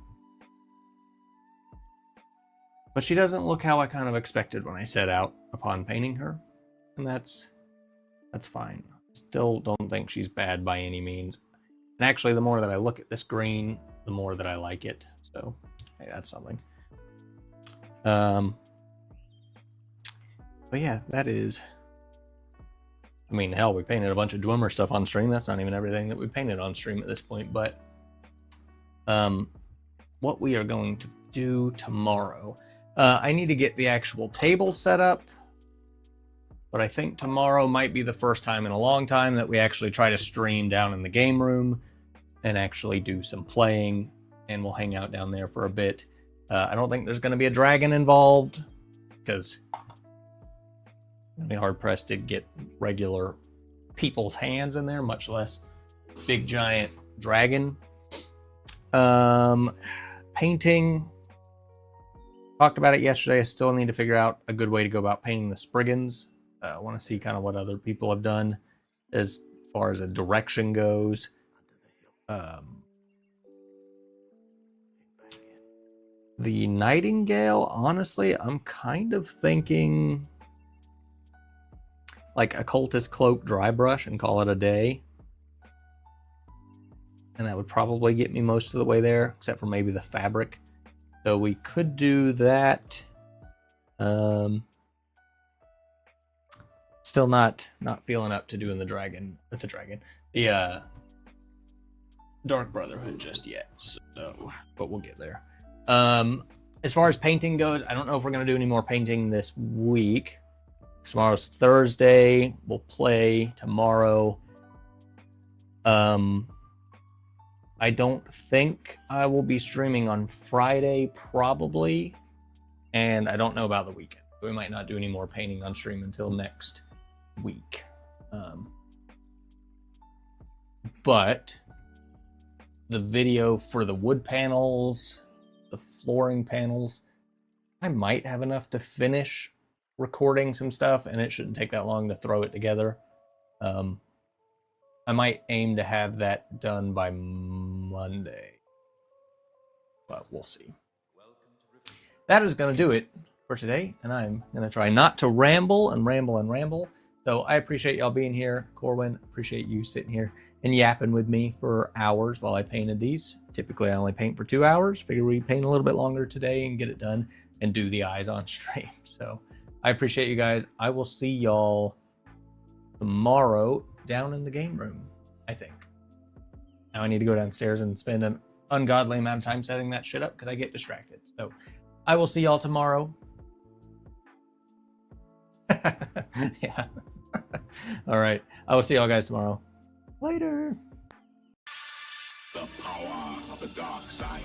But she doesn't look how I kind of expected when I set out upon painting her. And that's fine. Still don't think she's bad by any means. And actually, the more that I look at this green, the more that I like it. So, hey, that's something. But yeah, that is... I mean, hell, we painted a bunch of Dwemer stuff on stream. That's not even everything that we painted on stream at this point. But what we are going to do tomorrow... I need to get the actual table set up. But I think tomorrow might be the first time in a long time that we actually try to stream down in the game room and actually do some playing and we'll hang out down there for a bit. I don't think there's going to be a dragon involved, because it'll be hard pressed to get regular people's hands in there, much less big giant dragon. Painting, talked about it yesterday. I still need to figure out a good way to go about painting the Spriggans. I want to see kind of what other people have done as far as a direction goes. The Nightingale, honestly, I'm kind of thinking like Occultist Cloak dry brush and call it a day. And that would probably get me most of the way there, except for maybe the fabric. So we could do that. Still not feeling up to doing the Dark Brotherhood just yet. So, but we'll get there. As far as painting goes, I don't know if we're gonna do any more painting this week. Tomorrow's Thursday. We'll play tomorrow. I don't think I will be streaming on Friday, probably. And I don't know about the weekend. We might not do any more painting on stream until next week. But the video for the wood panels, the flooring panels, I might have enough to finish recording some stuff, and it shouldn't take that long to throw it together. I might aim to have that done by Monday, but we'll see. That is going to do it for today, and I'm going to try not to ramble and ramble and ramble. So I appreciate y'all being here. Corwin, appreciate you sitting here and yapping with me for hours while I painted these. Typically, I only paint for 2 hours. Figure we paint a little bit longer today and get it done and do the eyes on stream. So I appreciate you guys. I will see y'all tomorrow down in the game room, I think. Now I need to go downstairs and spend an ungodly amount of time setting that shit up because I get distracted. So I will see y'all tomorrow. Yeah. All right. I will see y'all guys tomorrow. Later. The power of the dark side.